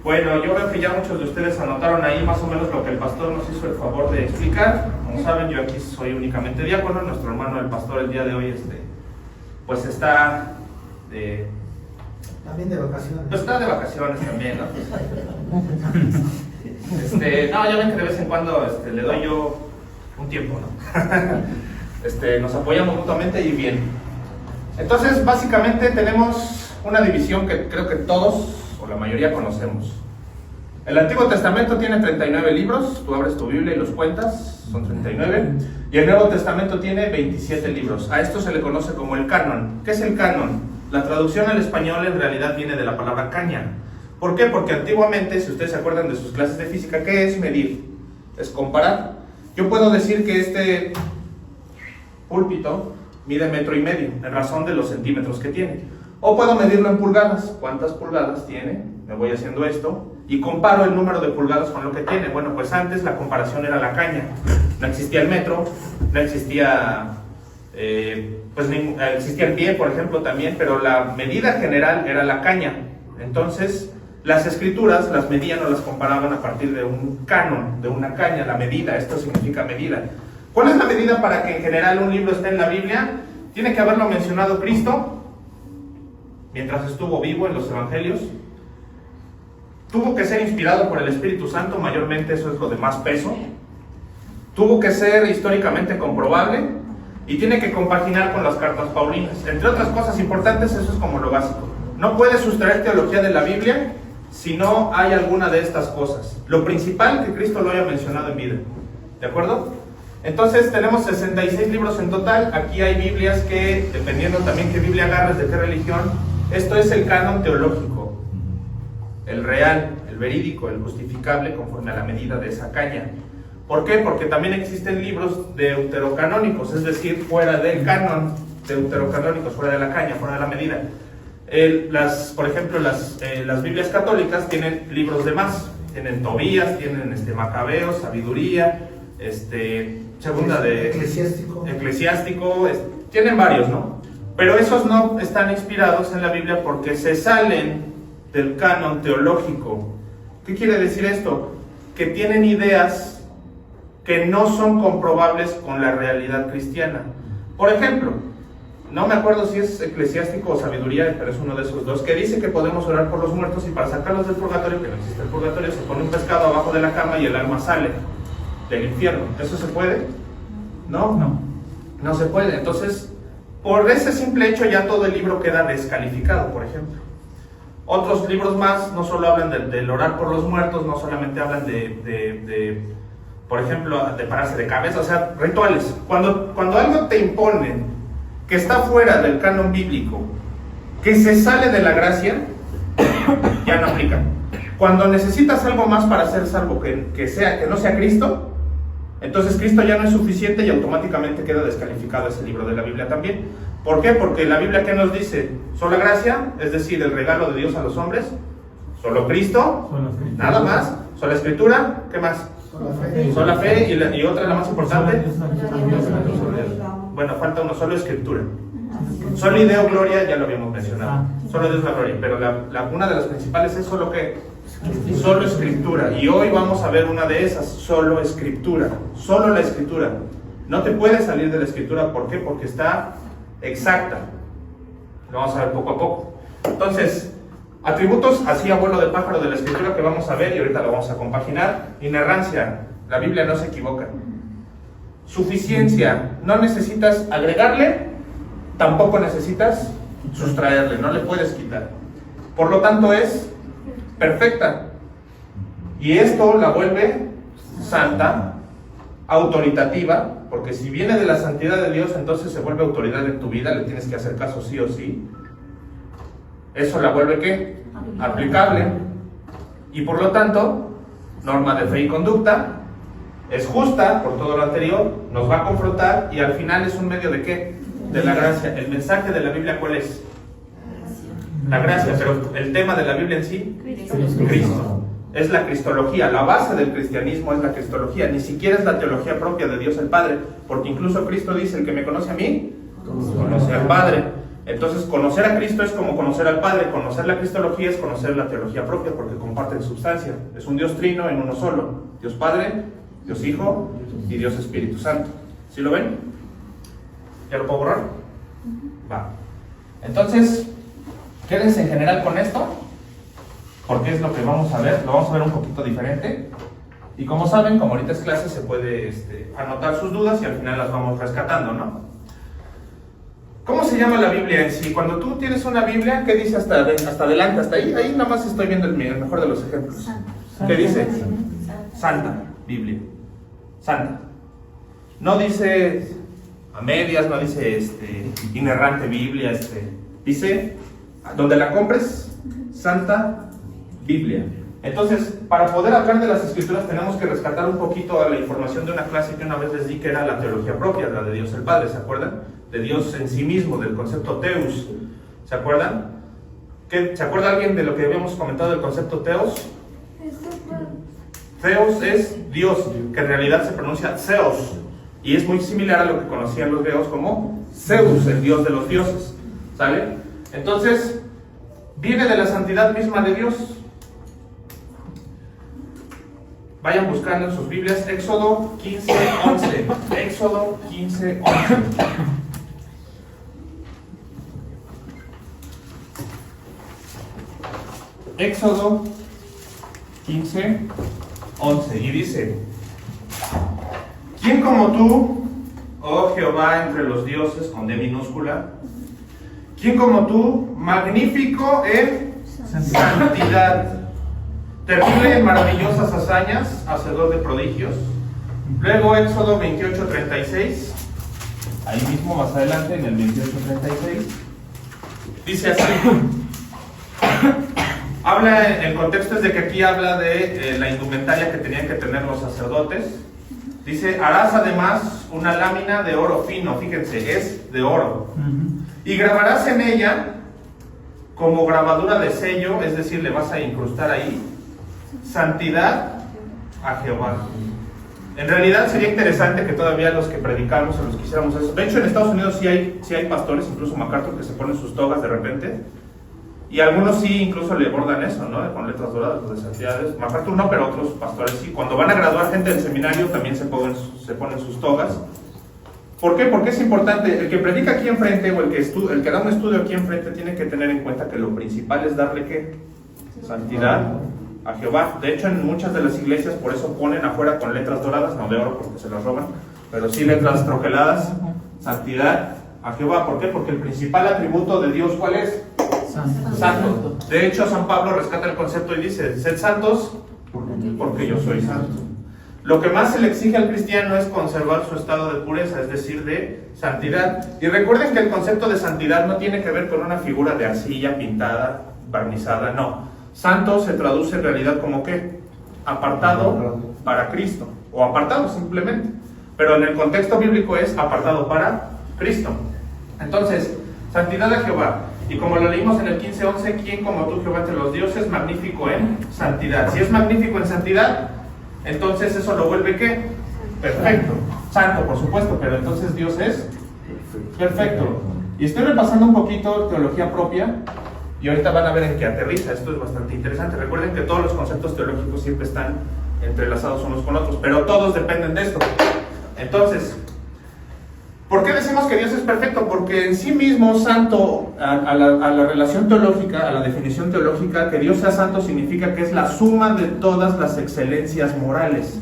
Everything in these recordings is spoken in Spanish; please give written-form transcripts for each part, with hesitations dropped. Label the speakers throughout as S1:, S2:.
S1: Bueno, yo veo que ya muchos de ustedes anotaron ahí más o menos lo que el pastor nos hizo el favor de explicar. Como saben, yo aquí soy únicamente diácono. Nuestro hermano el pastor el día de hoy pues está
S2: también de vacaciones.
S1: Pues está de vacaciones también, ¿no? No, ya ven que de vez en cuando le doy yo un tiempo, ¿no? Nos apoyamos mutuamente y bien. Entonces, básicamente tenemos una división que creo que todos o la mayoría conocemos. El Antiguo Testamento tiene 39 libros, tú abres tu Biblia y los cuentas, son 39, y el Nuevo Testamento tiene 27 libros. A esto se le conoce como el canon. ¿Qué es el canon? La traducción al español en realidad viene de la palabra caña. ¿Por qué? Porque antiguamente, si ustedes se acuerdan de sus clases de física, ¿qué es medir? Es comparar. Yo puedo decir que este púlpito mide 1,5 metros en razón de los centímetros que tiene. O puedo medirlo en pulgadas. ¿Cuántas pulgadas tiene? Me voy haciendo esto y comparo el número de pulgadas con lo que tiene. Bueno, pues antes la comparación era la caña. No existía el metro, no existía, existía el pie, por ejemplo, también, pero la medida general era la caña. Entonces, las escrituras las medían o las comparaban a partir de un canon, de una caña, la medida. Esto significa medida. ¿Cuál es la medida para que en general un libro esté en la Biblia? Tiene que haberlo mencionado Cristo mientras estuvo vivo en los evangelios. Tuvo que ser inspirado por el Espíritu Santo, mayormente eso es lo de más peso. Tuvo que ser históricamente comprobable y tiene que compaginar con las cartas paulinas. Entre otras cosas importantes, eso es como lo básico. No puedes sustraer teología de la Biblia si no hay alguna de estas cosas. Lo principal, que Cristo lo haya mencionado en vida. ¿De acuerdo? Entonces tenemos 66 libros en total. Aquí hay Biblias que, dependiendo también qué Biblia agarres, de qué religión, esto es el canon teológico, el real, el verídico, el justificable conforme a la medida de esa caña. ¿Por qué? Porque también existen libros deuterocanónicos, es decir, fuera del canon, deuterocanónicos, fuera de la caña, fuera de la medida. Por ejemplo, las Biblias católicas tienen libros de más, tienen Tobías, tienen Macabeos, Sabiduría, segunda de Eclesiástico, tienen varios, ¿no? Pero esos no están inspirados en la Biblia porque se salen del canon teológico. ¿Qué quiere decir esto? Que tienen ideas que no son comprobables con la realidad cristiana. Por ejemplo, no me acuerdo si es Eclesiástico o Sabiduría, pero es uno de esos dos, que dice que podemos orar por los muertos y para sacarlos del purgatorio, que no existe el purgatorio, se pone un pescado abajo de la cama y el alma sale del infierno. ¿Eso se puede? No se puede. Entonces, por ese simple hecho ya todo el libro queda descalificado, por ejemplo. Otros libros más no solo hablan del orar por los muertos, no solamente hablan por ejemplo, de pararse de cabeza, o sea, rituales. Cuando algo te imponen que está fuera del canon bíblico, que se sale de la gracia, ya no aplica. Cuando necesitas algo más para ser salvo que no sea Cristo, entonces Cristo ya no es suficiente y automáticamente queda descalificado ese libro de la Biblia también. ¿Por qué? Porque la Biblia, ¿qué nos dice? Sola gracia, es decir, el regalo de Dios a los hombres. Solo Cristo, nada más. Sola Escritura, ¿qué más? Sola fe y otra, la más importante. Bueno, falta uno, solo Escritura. Solo Ideo Gloria, ya lo habíamos mencionado. Solo Dios la gloria, pero una de las principales es solo ¿qué? Solo Escritura. Y hoy vamos a ver una de esas, solo Escritura. Solo la Escritura. No te puedes salir de la Escritura, ¿por qué? Porque está exacta. Lo vamos a ver poco a poco. Entonces, atributos así a vuelo de pájaro de la Escritura que vamos a ver y ahorita lo vamos a compaginar. Inerrancia, la Biblia no se equivoca. Suficiencia, no necesitas agregarle, tampoco necesitas sustraerle, no le puedes quitar. Por lo tanto es perfecta. Y esto la vuelve santa, autoritativa, porque si viene de la santidad de Dios, entonces se vuelve autoridad en tu vida, le tienes que hacer caso sí o sí. Eso la vuelve ¿qué? Aplicable. Y por lo tanto, norma de fe y conducta, es justa por todo lo anterior, nos va a confrontar y al final es un medio de ¿qué? De la gracia. El mensaje de la Biblia, ¿cuál es? La gracia, pero el tema de la Biblia en sí, Cristo. Es la cristología, la base del cristianismo es la cristología, ni siquiera es la teología propia de Dios el Padre, porque incluso Cristo dice, el que me conoce a mí, conoce al Padre. Entonces, conocer a Cristo es como conocer al Padre. Conocer la cristología es conocer la teología propia, porque comparten sustancia. Es un Dios trino en uno solo: Dios Padre, Dios Hijo y Dios Espíritu Santo. ¿Sí lo ven? ¿Ya lo puedo borrar? Va. Entonces, quédense en general con esto, porque es lo que vamos a ver. Lo vamos a ver un poquito diferente. Y como saben, como ahorita es clase, se puede anotar sus dudas y al final las vamos rescatando, ¿no? ¿Cómo se llama la Biblia en sí? Cuando tú tienes una Biblia, ¿qué dice hasta adelante? Hasta ahí. Ahí nada más estoy viendo el mejor de los ejemplos. ¿Qué dice? Santa Biblia. Santa. No dice a medias, no dice inerrante Biblia. Dice, donde la compres, Santa Biblia. Entonces, para poder hablar de las Escrituras tenemos que rescatar un poquito a la información de una clase que una vez les di, que era la teología propia, la de Dios el Padre, ¿se acuerdan? De Dios en sí mismo, del concepto Theos, ¿se acuerdan? ¿Se acuerda alguien de lo que habíamos comentado del concepto Theos? Theos es Dios, que en realidad se pronuncia Zeus, y es muy similar a lo que conocían los griegos como Zeus, el dios de los dioses, ¿sale? Entonces, viene de la santidad misma de Dios. Vayan buscando en sus Biblias Éxodo 15:11. Éxodo 15:11. Éxodo 15:11. Y dice: ¿Quién como tú, oh Jehová, entre los dioses, con D minúscula? ¿Quién como tú, magnífico en santidad, terrible en maravillosas hazañas, hacedor de prodigios? Luego Éxodo 28:36, ahí mismo más adelante en el 28:36, dice así. El contexto es de que aquí habla de la indumentaria que tenían que tener los sacerdotes. Dice: harás además una lámina de oro fino, fíjense, es de oro, y grabarás en ella como grabadura de sello, es decir, le vas a incrustar ahí santidad a Jehová. En realidad sería interesante que todavía los que predicamos o los que hiciéramos eso. De hecho, en Estados Unidos sí hay pastores, incluso MacArthur, que se ponen sus togas de repente, y algunos sí incluso le bordan eso, ¿no? Con letras doradas, los de santidad. MacArthur no, pero otros pastores sí. Cuando van a graduar gente del seminario también se ponen sus togas. ¿Por qué? Porque es importante. El que predica aquí enfrente o el que da un estudio aquí enfrente tiene que tener en cuenta que lo principal es darle ¿qué? Santidad a Jehová. De hecho, en muchas de las iglesias por eso ponen afuera con letras doradas, no de oro porque se las roban, pero sí letras troqueladas, santidad a Jehová. ¿Por qué? Porque el principal atributo de Dios, ¿cuál es? Santo. De hecho, San Pablo rescata el concepto y dice: sed santos porque yo soy santo. Lo que más se le exige al cristiano es conservar su estado de pureza, es decir, de santidad. Y recuerden que el concepto de santidad no tiene que ver con una figura de arcilla pintada, barnizada, no. Santo se traduce en realidad como ¿qué? Apartado para Cristo, o apartado simplemente. Pero en el contexto bíblico es apartado para Cristo. Entonces, santidad a Jehová. Y como lo leímos en el 15:11, ¿quién como tú, Jehová, entre los dioses, magnífico en santidad? Si es magnífico en santidad, entonces eso lo vuelve ¿qué? Perfecto. Santo, por supuesto, pero entonces Dios es perfecto. Y estoy repasando un poquito teología propia, y ahorita van a ver en qué aterriza. Esto es bastante interesante. Recuerden que todos los conceptos teológicos siempre están entrelazados unos con otros, pero todos dependen de esto. Entonces, ¿por qué decimos que Dios es perfecto? Porque en sí mismo santo, a la relación teológica, a la definición teológica, que Dios sea santo significa que es la suma de todas las excelencias morales.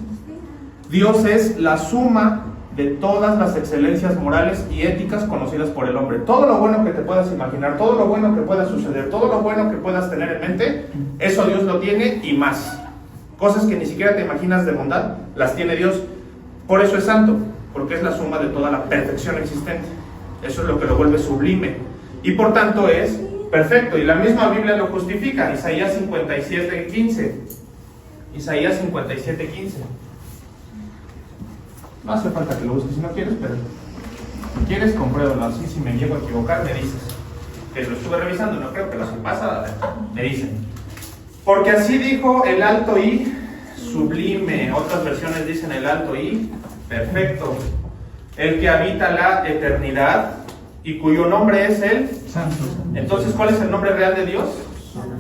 S1: Dios es la suma de todas las excelencias morales y éticas conocidas por el hombre. Todo lo bueno que te puedas imaginar, todo lo bueno que pueda suceder, todo lo bueno que puedas tener en mente, eso Dios lo tiene y más. Cosas que ni siquiera te imaginas de bondad, las tiene Dios. Por eso es santo, porque es la suma de toda la perfección existente. Eso es lo que lo vuelve sublime. Y por tanto es perfecto. Y la misma Biblia lo justifica. Isaías 57:15. Isaías 57:15. No hace falta que lo busques si no quieres, pero si quieres, compruébalo. Así, si me llego a equivocar, me dices. Que lo estuve revisando, no creo que lo pasa, me dicen. Porque así dijo el alto y sublime. Otras versiones dicen el alto y perfecto. El que habita la eternidad y cuyo nombre es el
S2: Santo.
S1: Entonces, ¿cuál es el nombre real de Dios?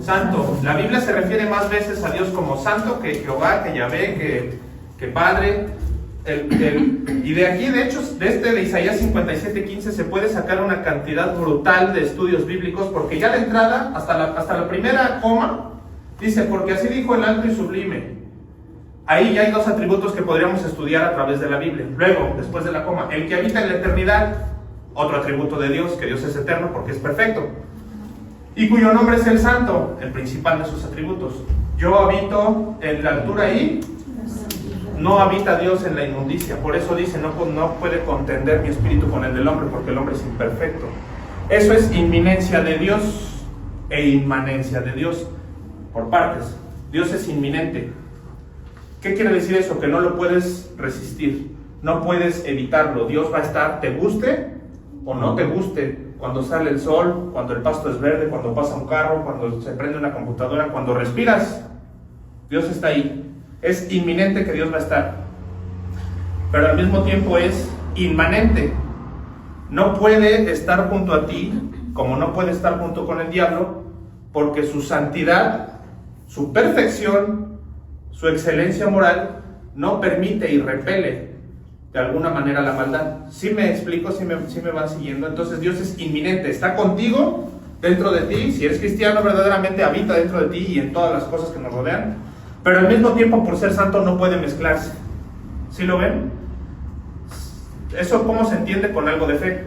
S1: Santo. La Biblia se refiere más veces a Dios como Santo que Jehová, que Yahvé, que Padre. Y de aquí, de hecho, de Isaías 57:15 se puede sacar una cantidad brutal de estudios bíblicos, porque ya de entrada, hasta la primera coma, dice, porque así dijo el alto y sublime. Ahí ya hay dos atributos que podríamos estudiar a través de la Biblia. Luego, después de la coma, el que habita en la eternidad, otro atributo de Dios, que Dios es eterno porque es perfecto. Y cuyo nombre es el Santo, el principal de sus atributos. Yo habito en la altura y no habita Dios en la inmundicia. Por eso dice, no puede contender mi espíritu con el del hombre, porque el hombre es imperfecto. Eso es inminencia de Dios e inmanencia de Dios, por partes. Dios es inminente. ¿Qué quiere decir eso? Que no lo puedes resistir, no puedes evitarlo. Dios va a estar, te guste o no te guste, cuando sale el sol, cuando el pasto es verde, cuando pasa un carro, cuando se prende una computadora, cuando respiras. Dios está ahí. Es inminente que Dios va a estar, pero al mismo tiempo es inmanente. No puede estar junto a ti, como no puede estar junto con el diablo, porque su santidad, su perfección, su excelencia moral no permite y repele de alguna manera la maldad. ¿Sí me explico? ¿Sí me van siguiendo? Entonces Dios es inminente, está contigo, dentro de ti. Si eres cristiano, verdaderamente habita dentro de ti y en todas las cosas que nos rodean, pero al mismo tiempo, por ser santo, no puede mezclarse. ¿Sí lo ven? ¿Eso cómo se entiende con algo de fe?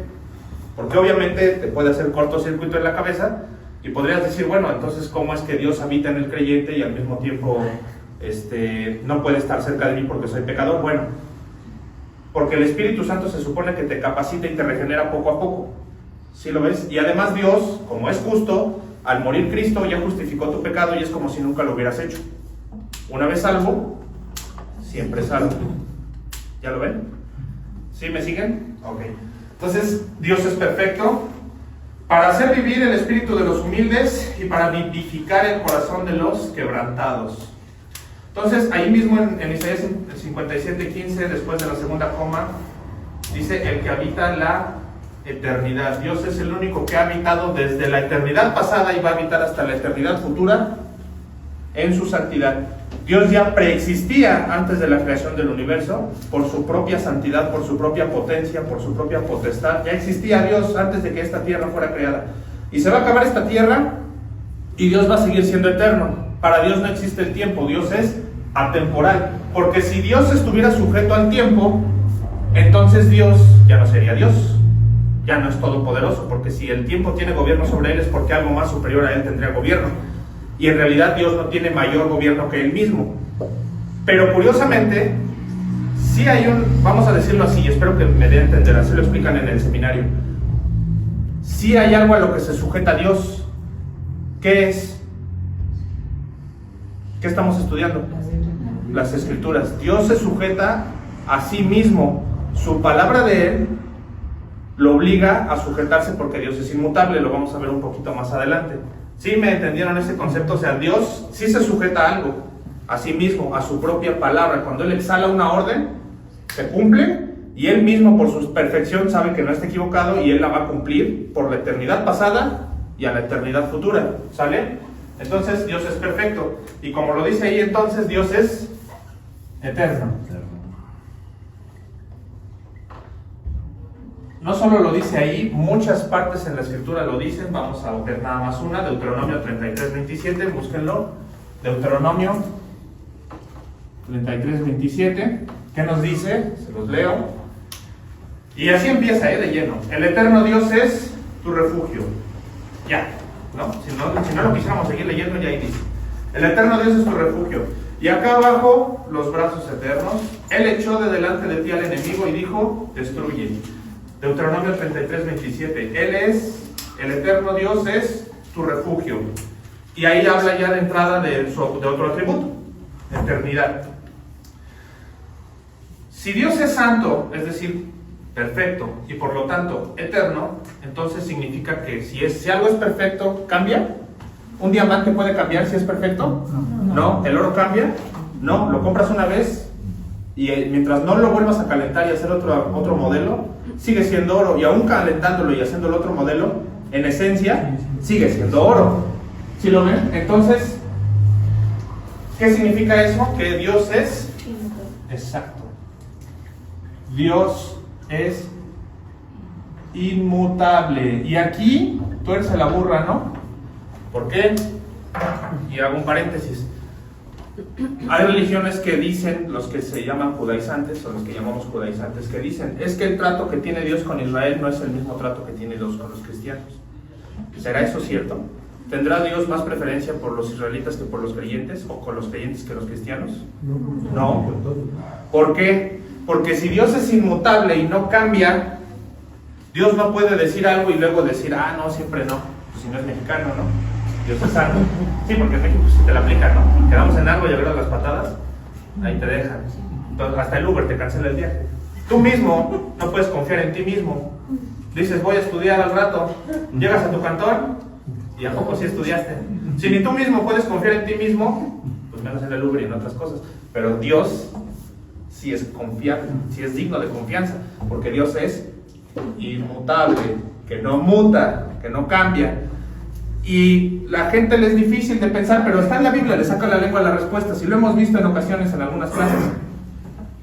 S1: Porque obviamente te puede hacer cortocircuito en la cabeza y podrías decir, bueno, entonces ¿cómo es que Dios habita en el creyente y al mismo tiempo no puede estar cerca de mí porque soy pecador? Bueno, porque el Espíritu Santo se supone que te capacita y te regenera poco a poco. ¿Sí lo ves? Y además Dios, como es justo, al morir Cristo ya justificó tu pecado y es como si nunca lo hubieras hecho. Una vez salvo, siempre salvo. ¿Ya lo ven? ¿Sí me siguen? Ok. Entonces, Dios es perfecto para hacer vivir el espíritu de los humildes y para vivificar el corazón de los quebrantados. Entonces, ahí mismo en Isaías 57:15, después de la segunda coma, dice, el que habita la eternidad. Dios es el único que ha habitado desde la eternidad pasada y va a habitar hasta la eternidad futura en su santidad. Dios ya preexistía antes de la creación del universo, por su propia santidad, por su propia potencia, por su propia potestad. Ya existía Dios antes de que esta tierra fuera creada. Y se va a acabar esta tierra y Dios va a seguir siendo eterno. Para Dios no existe el tiempo, Dios es atemporal. Porque si Dios estuviera sujeto al tiempo, entonces Dios ya no sería Dios, ya no es todopoderoso, porque si el tiempo tiene gobierno sobre él es porque algo más superior a él tendría gobierno. Y en realidad Dios no tiene mayor gobierno que él mismo. Pero curiosamente, sí hay vamos a decirlo así, espero que me dé a entender, así lo explican en el seminario. Sí hay algo a lo que se sujeta a Dios. ¿Qué es? ¿Qué estamos estudiando? Las Escrituras. Dios se sujeta a sí mismo. Su palabra de él lo obliga a sujetarse porque Dios es inmutable. Lo vamos a ver un poquito más adelante. ¿Sí me entendieron ese concepto? O sea, Dios sí se sujeta a algo, a sí mismo, a su propia palabra. Cuando Él exhala una orden, se cumple, y Él mismo por su perfección sabe que no está equivocado y Él la va a cumplir por la eternidad pasada y a la eternidad futura. ¿Sale? Entonces Dios es perfecto. Y como lo dice ahí, entonces Dios es eterno. No solo lo dice ahí, muchas partes en la Escritura lo dicen. Vamos a ver nada más una, Deuteronomio 33:27, búsquenlo. Deuteronomio 33:27, ¿qué nos dice? Se los leo. Y así empieza, de lleno. El eterno Dios es tu refugio. Ya, ¿no? Si no lo quisiéramos seguir leyendo, ya ahí dice. El eterno Dios es tu refugio. Y acá abajo, los brazos eternos. Él echó de delante de ti al enemigo y dijo, destruye. Deuteronomio 33:27. Él es, el eterno Dios es tu refugio. Y ahí habla ya de entrada de otro atributo, eternidad. Si Dios es santo, es decir, perfecto, y por lo tanto eterno, entonces significa que si algo es perfecto, ¿cambia? ¿Un diamante puede cambiar si es perfecto? No. ¿El oro cambia? No. ¿Lo compras una vez y mientras no lo vuelvas a calentar y hacer otro modelo, sigue siendo oro. Y aún calentándolo y haciendo el otro modelo, en esencia, sigue siendo oro. ¿Sí lo ven? Entonces, ¿qué significa eso? Que Dios es... Exacto. Dios es inmutable. Y aquí tuerce la burra, ¿no? ¿Por qué? Y hago un paréntesis. Hay religiones que dicen, los que se llaman judaizantes, o los que llamamos judaizantes, que dicen, es que el trato que tiene Dios con Israel no es el mismo trato que tiene Dios con los cristianos. ¿Será eso cierto? ¿Tendrá Dios más preferencia por los israelitas que por los creyentes, o con los creyentes que los cristianos? No. ¿Por qué? Porque si Dios es inmutable y no cambia, Dios no puede decir algo y luego decir, ah, no, siempre no, pues si no es mexicano, ¿no? Dios es santo. Sí, porque en México sí te la aplican, ¿no? Quedamos en algo y agarras las patadas, ahí te dejan. Entonces, hasta el Uber te cancela el viaje. Tú mismo no puedes confiar en ti mismo. Dices, voy a estudiar al rato. Llegas a tu cantón y a poco sí estudiaste. Si ni tú mismo puedes confiar en ti mismo, pues menos en el Uber y en otras cosas. Pero Dios sí es confiable, sí es digno de confianza, porque Dios es inmutable, que no muta, que no cambia. Y la gente le es difícil de pensar, pero está en la Biblia, le saca la lengua a la respuesta. Si lo hemos visto en ocasiones en algunas clases.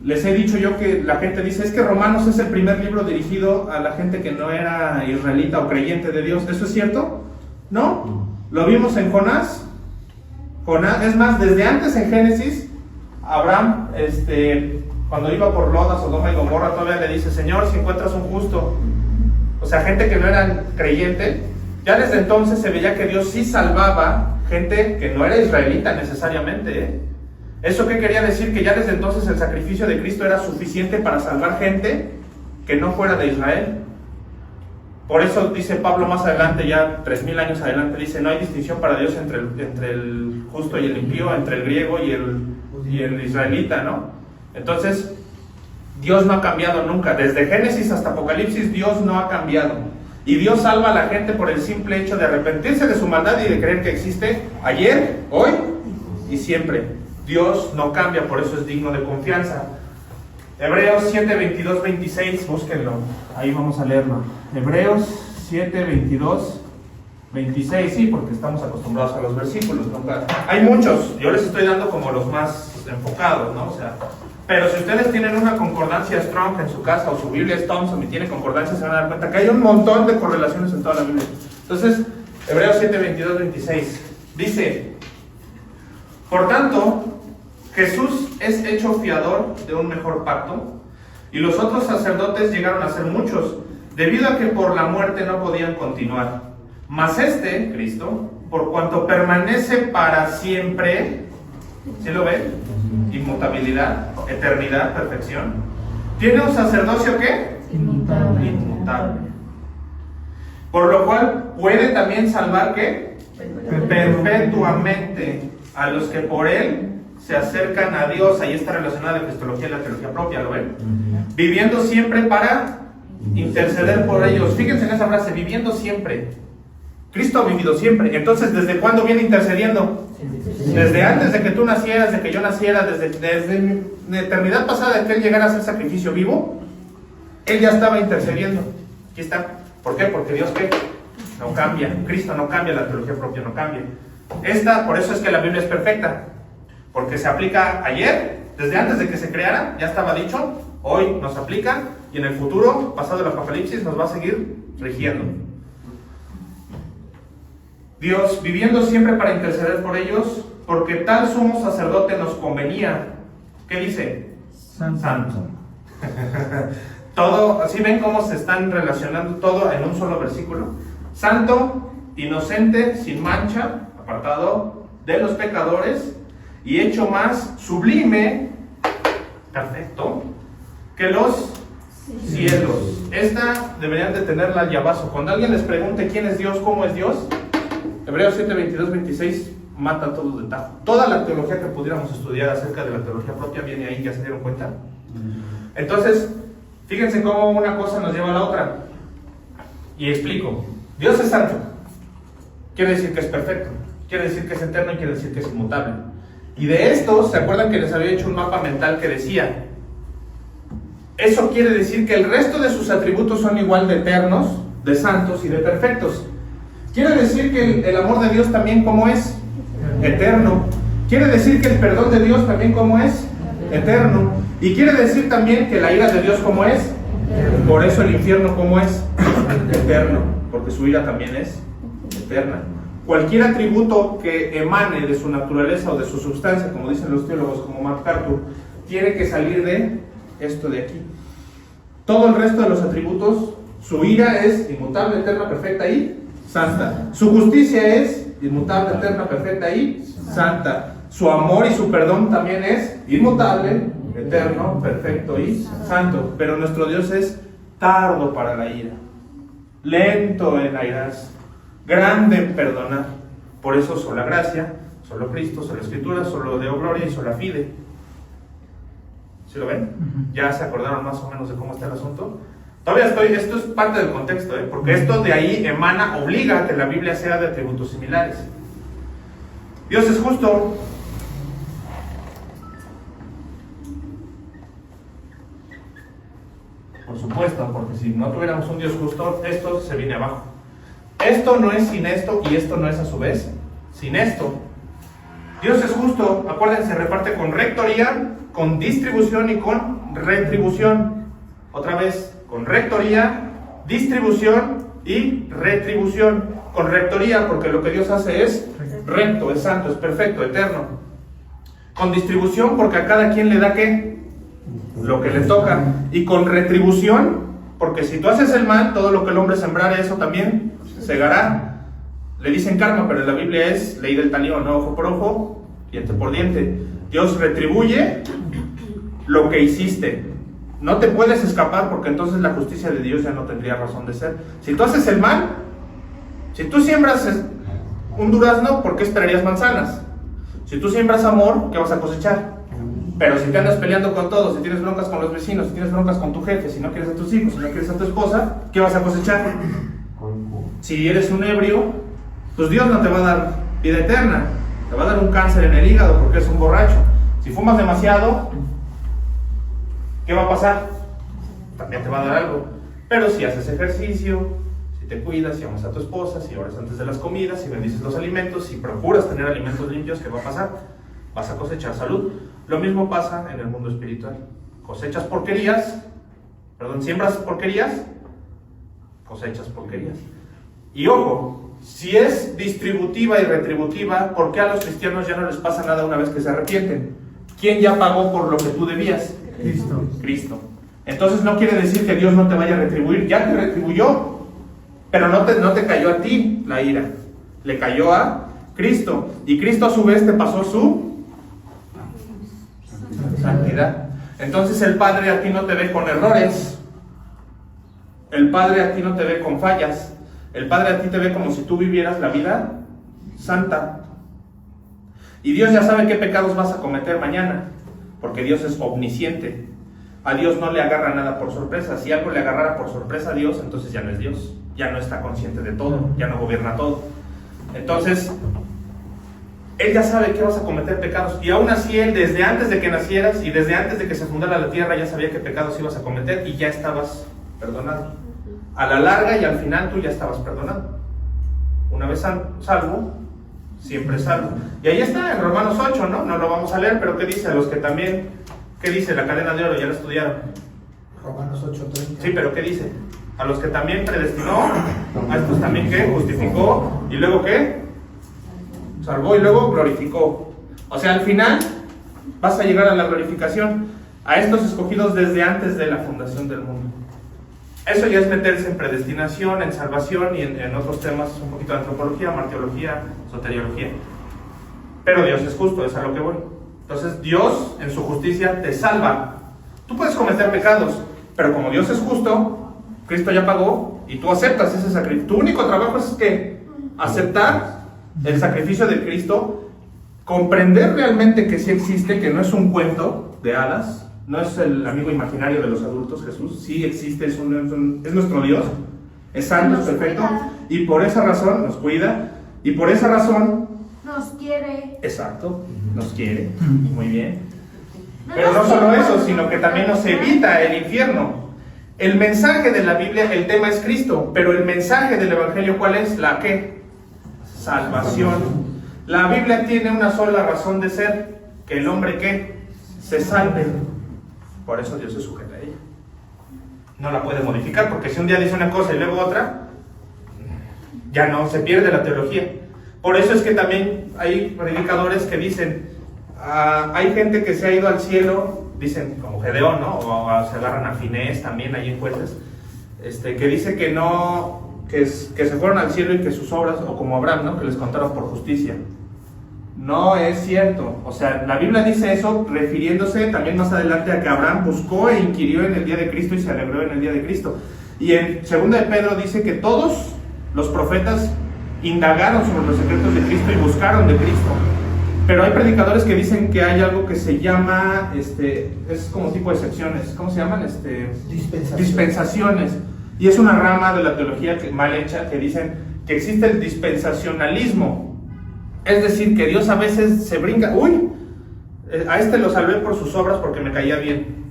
S1: Les he dicho yo que la gente dice, es que Romanos es el primer libro dirigido a la gente que no era israelita o creyente de Dios. ¿Eso es cierto? ¿No? Lo vimos en Jonás. Es más, desde antes en Génesis, Abraham, cuando iba por Loda, Sodoma y Gomorra, todavía le dice, Señor, si encuentras un justo. O sea, gente que no era creyente. Ya desde entonces se veía que Dios sí salvaba gente que no era israelita necesariamente, ¿eh? ¿Eso qué quería decir? Que ya desde entonces el sacrificio de Cristo era suficiente para salvar gente que no fuera de Israel. Por eso dice Pablo más adelante, ya 3000 años adelante, dice, no hay distinción para Dios entre el justo y el impío, entre el griego y el israelita, ¿no? Entonces, Dios no ha cambiado nunca. Desde Génesis hasta Apocalipsis, Dios no ha cambiado. Y Dios salva a la gente por el simple hecho de arrepentirse de su maldad y de creer que existe ayer, hoy y siempre. Dios no cambia, por eso es digno de confianza. Hebreos 7, 22, 26, búsquenlo, ahí vamos a leerlo. Hebreos 7, 22, 26, sí, porque estamos acostumbrados a los versículos, ¿no? Hay muchos, yo les estoy dando como los más enfocados, ¿no? O sea, pero si ustedes tienen una concordancia Strong en su casa o su Biblia es Thompson y tiene concordancia, se van a dar cuenta que hay un montón de correlaciones en toda la Biblia. Entonces, Hebreos 7, 22, 26 dice, por tanto, Jesús es hecho fiador de un mejor pacto, y los otros sacerdotes llegaron a ser muchos, debido a que por la muerte no podían continuar. Mas Cristo, por cuanto permanece para siempre, ¿sí lo ven? Inmutabilidad, eternidad, perfección. ¿Tiene un sacerdocio qué?
S2: Inmutable.
S1: Inmutable. Por lo cual puede también salvar ¿qué? Perpetuamente a los que por él se acercan a Dios. Ahí está relacionada la cristología y la teología propia, ¿lo ven? Viviendo siempre para interceder por ellos. Fíjense en esa frase, viviendo siempre. Cristo ha vivido siempre. Entonces, ¿desde cuándo viene intercediendo? Desde antes de que tú nacieras, de que yo naciera, desde la eternidad pasada de que Él llegara a ser sacrificio vivo, Él ya estaba intercediendo. Aquí está. ¿Por qué? Porque Dios ¿qué? No cambia. Cristo no cambia, la teología propia no cambia. Por eso es que la Biblia es perfecta. Porque se aplica ayer, desde antes de que se creara, ya estaba dicho, hoy nos aplica, y en el futuro, pasado el Apocalipsis, nos va a seguir rigiendo. Dios, viviendo siempre para interceder por ellos, porque tal sumo sacerdote nos convenía. ¿Qué dice? Santo. Todo, así ven cómo se están relacionando todo en un solo versículo. Santo, inocente, sin mancha, apartado de los pecadores, y hecho más sublime, perfecto, que los cielos. Esta deberían de tenerla al llavazo. Cuando alguien les pregunte quién es Dios, cómo es Dios, Hebreos 7, 22, 26 mata todo de tajo. Toda la teología que pudiéramos estudiar acerca de la teología propia viene ahí, ¿ya se dieron cuenta? Entonces, fíjense cómo una cosa nos lleva a la otra. Y explico. Dios es santo. Quiere decir que es perfecto. Quiere decir que es eterno y quiere decir que es inmutable. Y de esto, ¿se acuerdan que les había hecho un mapa mental que decía Eso quiere decir que el resto de sus atributos son igual de eternos, de santos y de perfectos. Quiere decir que el amor de Dios también, ¿cómo es? Eterno. Quiere decir que el perdón de Dios también, ¿cómo es? Eterno. Y quiere decir también que la ira de Dios, ¿cómo es? Por eso el infierno, ¿cómo es? Eterno, porque su ira también es eterna. Cualquier atributo que emane de su naturaleza o de su sustancia, como dicen los teólogos como MacArthur, tiene que salir de esto de aquí. Todo el resto de los atributos, su ira es inmutable, eterna, perfecta y santa. Su justicia es inmutable, eterna, perfecta y santa. Su amor y su perdón también es inmutable, eterno, perfecto y santo. Pero nuestro Dios es tardo para la ira, lento en airarse, grande en perdonar. Por eso sola gracia, solo Cristo, sola Escritura, solo Deo Gloria y sola Fide. ¿Sí lo ven? ¿Ya se acordaron más o menos de cómo está el asunto? Todavía esto es parte del contexto, porque esto de ahí emana, obliga a que la Biblia sea de atributos similares. Dios es justo. Por supuesto, porque si no tuviéramos un Dios justo, esto se viene abajo. Esto no es sin esto y esto no es a su vez sin esto. Dios es justo, acuérdense, reparte con rectoría, con distribución y con retribución. Otra vez, con rectoría, distribución y retribución. Con rectoría, porque lo que Dios hace es recto, es santo, es perfecto, eterno. Con distribución, porque a cada quien le da ¿qué? Lo que le toca. Y con retribución, porque si tú haces el mal, todo lo que el hombre sembrare, eso también segará. Le dicen karma, pero en la Biblia es ley del talión, ¿no? Ojo por ojo, diente por diente. Dios retribuye lo que hiciste. No te puedes escapar, porque entonces la justicia de Dios ya no tendría razón de ser. Si tú haces el mal, si tú siembras un durazno, ¿por qué esperarías manzanas? Si tú siembras amor, ¿qué vas a cosechar? Pero si te andas peleando con todos, si tienes broncas con los vecinos, si tienes broncas con tu jefe, si no quieres a tus hijos, si no quieres a tu esposa, ¿qué vas a cosechar? Si eres un ebrio, pues Dios no te va a dar vida eterna, te va a dar un cáncer en el hígado porque eres un borracho. Si fumas demasiado, ¿qué va a pasar? También te va a dar algo. Pero si haces ejercicio, si te cuidas, si amas a tu esposa, si oras antes de las comidas, si bendices los alimentos, si procuras tener alimentos limpios, ¿qué va a pasar? Vas a cosechar salud. Lo mismo pasa en el mundo espiritual. Cosechas porquerías, siembras porquerías, cosechas porquerías. Y ojo, si es distributiva y retributiva, ¿por qué a los cristianos ya no les pasa nada una vez que se arrepienten? ¿Quién ya pagó por lo que tú debías? Cristo. Entonces no quiere decir que Dios no te vaya a retribuir, ya te retribuyó, pero no te cayó a ti la ira, le cayó a Cristo, y Cristo a su vez te pasó su santidad. Entonces el Padre a ti no te ve con errores, el Padre a ti no te ve con fallas, el Padre a ti te ve como si tú vivieras la vida santa. Y Dios ya sabe qué pecados vas a cometer mañana, porque Dios es omnisciente. A Dios no le agarra nada por sorpresa. Si algo le agarrara por sorpresa a Dios, entonces ya no es Dios, ya no está consciente de todo, ya no gobierna todo. Entonces, Él ya sabe que vas a cometer pecados, y aún así Él, desde antes de que nacieras y desde antes de que se fundara la tierra, ya sabía qué pecados ibas a cometer y ya estabas perdonado. A la larga y al final tú ya estabas perdonado. Una vez salvo, siempre salvo. Y ahí está en Romanos 8, ¿no? No lo vamos a leer, pero ¿qué dice? A los que también, ¿qué dice la cadena de oro? Ya lo estudiaron.
S2: Romanos 8:30.
S1: Sí, pero ¿qué dice? A los que también predestinó, a estos también ¿qué? Justificó, y luego ¿qué? Salvó y luego glorificó. O sea, al final vas a llegar a la glorificación, a estos escogidos desde antes de la fundación del mundo. Eso ya es meterse en predestinación, en salvación y en otros temas, un poquito de antropología, martiología, soteriología. Pero Dios es justo, es a lo que voy. Entonces Dios en su justicia te salva. Tú puedes cometer pecados, pero como Dios es justo, Cristo ya pagó y tú aceptas ese sacrificio. Tu único trabajo es que aceptar el sacrificio de Cristo, comprender realmente que sí existe, que no es un cuento de hadas, no es el amigo imaginario de los adultos. Jesús sí existe, es nuestro Dios, es santo, es perfecto, y por esa razón nos cuida, y por esa razón
S3: nos quiere.
S1: Exacto, nos quiere, muy bien. Pero no solo eso, sino que también nos evita el infierno. El mensaje de la Biblia, el tema es Cristo, pero el mensaje del Evangelio, ¿cuál es? ¿La qué? Salvación. La Biblia tiene una sola razón de ser, que el hombre ¿qué? Se salve. Por eso Dios se sujeta a ella. No la puede modificar, porque si un día dice una cosa y luego otra, ya no, se pierde la teología. Por eso es que también hay predicadores que dicen, hay gente que se ha ido al cielo, dicen como Gedeón, ¿no? O se agarran a Finés también ahí en Jueces, que dice que no, que se fueron al cielo y que sus obras, o como Abraham, ¿no? Que les contaron por justicia. No es cierto. O sea, la Biblia dice eso refiriéndose también más adelante a que Abraham buscó e inquirió en el día de Cristo y se alegró en el día de Cristo. Y en 2 de Pedro dice que todos los profetas indagaron sobre los secretos de Cristo y buscaron de Cristo. Pero hay predicadores que dicen que hay algo que se llama, es como tipo de secciones, ¿cómo se llaman? Dispensaciones. Y es una rama de la teología mal hecha que dicen que existe el dispensacionalismo. Es decir, que Dios a veces se brinca, a lo salvé por sus obras porque me caía bien.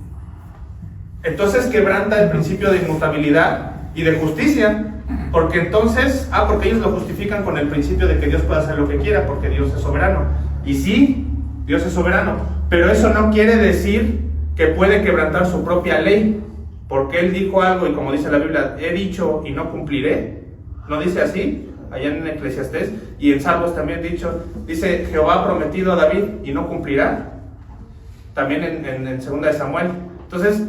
S1: Entonces quebranta el principio de inmutabilidad y de justicia. Porque entonces, porque ellos lo justifican con el principio de que Dios puede hacer lo que quiera, porque Dios es soberano. Y sí, Dios es soberano, pero eso no quiere decir que puede quebrantar su propia ley, porque Él dijo algo y como dice la Biblia, he dicho y no cumpliré. ¿No dice así? Allá en Eclesiastés, y en Salmos también dice, Jehová ha prometido a David y no cumplirá. También en 2 de Samuel. Entonces,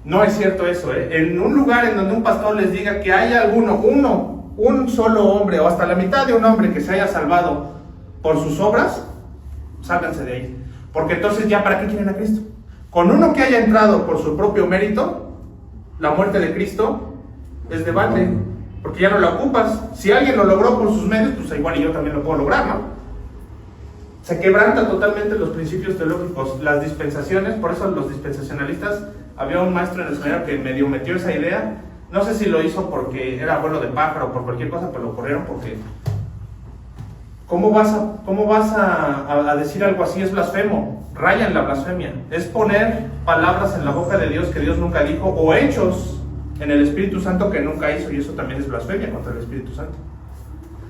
S1: no es cierto eso, ¿eh? En un lugar en donde un pastor les diga que hay un solo hombre o hasta la mitad de un hombre que se haya salvado por sus obras, sálganse de ahí. Porque entonces ya ¿para qué quieren a Cristo? Con uno que haya entrado por su propio mérito, la muerte de Cristo es de balde, porque ya no la ocupas. Si alguien lo logró por sus medios, pues igual y yo también lo puedo lograr, ¿no? Se quebrantan totalmente los principios teológicos, las dispensaciones. Por eso los dispensacionalistas, había un maestro en el seminario que medio metió esa idea. No sé si lo hizo porque era abuelo de pájaro o por cualquier cosa, pero lo corrieron porque ¿cómo vas a decir algo así? Es blasfemo. Rayan la blasfemia. Es poner palabras en la boca de Dios que Dios nunca dijo, o hechos en el Espíritu Santo que nunca hizo, y eso también es blasfemia contra el Espíritu Santo.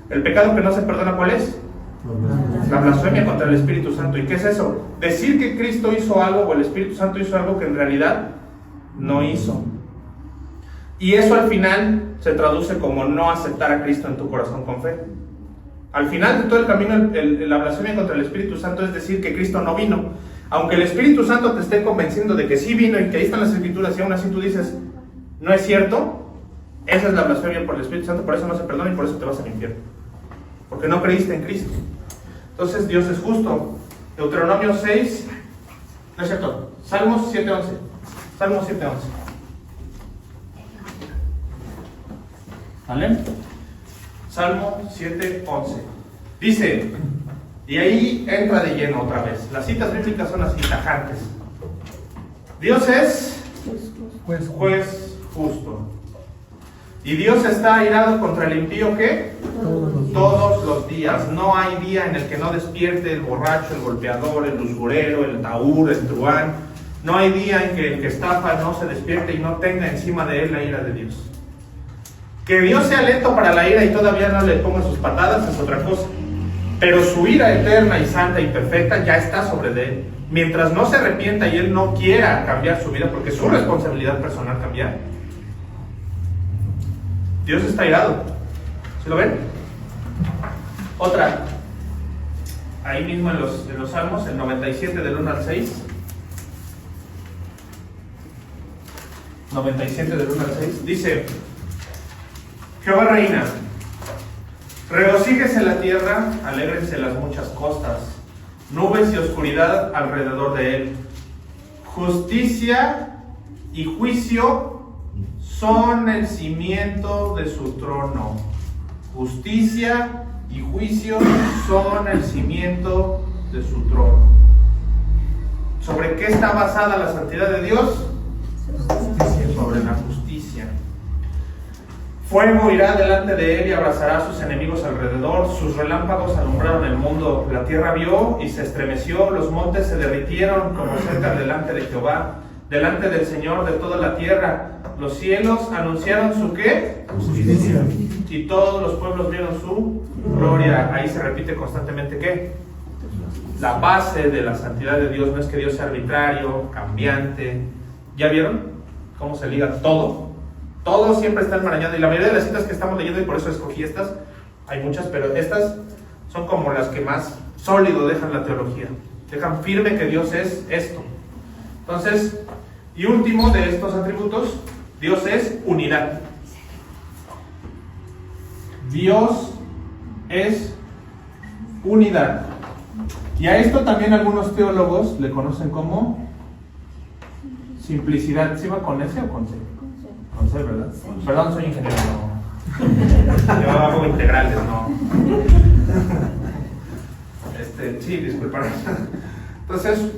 S1: El pecado que no se perdona, ¿cuál es? La blasfemia contra el Espíritu Santo. ¿Y qué es eso? Decir que Cristo hizo algo o el Espíritu Santo hizo algo que en realidad no hizo. Y eso al final se traduce como no aceptar a Cristo en tu corazón con fe. Al final de todo el camino, la blasfemia contra el Espíritu Santo es decir que Cristo no vino. Aunque el Espíritu Santo te esté convenciendo de que sí vino y que ahí están las Escrituras, y aún así tú dices, no es cierto, esa es la blasfemia por el Espíritu Santo, por eso no se perdona y por eso te vas al infierno. Porque no creíste en Cristo. Entonces Dios es justo. Deuteronomio 6, no es cierto, Salmos 7:11. Salmos 7:11. ¿Vale? Salmo 7:11. Dice, y ahí entra de lleno otra vez. Las citas bíblicas son así, tajantes. Dios es juez justo. Y Dios está airado contra el impío, ¿qué? Todos los días. No hay día en el que no despierte el borracho, el golpeador, el usurero, el tahúr, el truán. No hay día en que el que estafa no se despierte y no tenga encima de él la ira de Dios. Que Dios sea lento para la ira y todavía no le ponga sus patadas es otra cosa. Pero su ira eterna y santa y perfecta ya está sobre de él. Mientras no se arrepienta y él no quiera cambiar su vida, porque es su responsabilidad personal cambiar, Dios está airado. ¿Sí lo ven? Otra. Ahí mismo en los Salmos, el 97 del 1 al 6. 97 del 1 al 6. Dice, Jehová reina, regocíjese la tierra, alégrense las muchas costas, nubes y oscuridad alrededor de él. Justicia y juicio son el cimiento de su trono. Justicia y juicio son el cimiento de su trono. ¿Sobre qué está basada la santidad de Dios? Sobre la justicia. Fuego irá delante de él y abrazará a sus enemigos alrededor. Sus relámpagos alumbraron el mundo. La tierra vio y se estremeció. Los montes se derritieron como cerca delante de Jehová, delante del Señor de toda la tierra. Los cielos anunciaron su ¿qué?
S2: Justicia.
S1: Y todos los pueblos vieron su gloria. Ahí se repite constantemente ¿qué? La base de la santidad de Dios no es que Dios sea arbitrario, cambiante. ¿Ya vieron cómo se liga todo? Todo siempre está enmarañado. Y la mayoría de las citas que estamos leyendo, y por eso escogí estas, hay muchas, pero estas son como las que más sólido dejan la teología. Dejan firme que Dios es esto. Entonces, y último de estos atributos, Dios es unidad. Dios es unidad. Y a esto también algunos teólogos le conocen como simplicidad. ¿Sí va con S o con C? Con C, ¿verdad? Sí. Perdón, soy ingeniero, no. Yo hago integrales, no. Sí, disculpa. Entonces,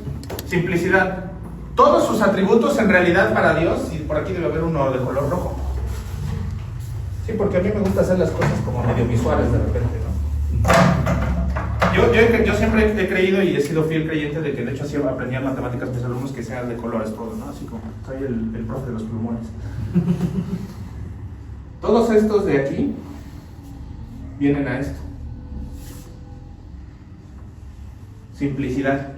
S1: simplicidad. Todos sus atributos en realidad para Dios, y por aquí debe haber uno de color rojo. Sí, porque a mí me gusta hacer las cosas como medio visuales de repente, ¿no? Yo siempre he creído y he sido fiel creyente de que de hecho así aprendían matemáticas mis alumnos, que sean de colores todo, ¿no? Así como soy el profe de los plumones. Todos estos de aquí vienen a esto. Simplicidad.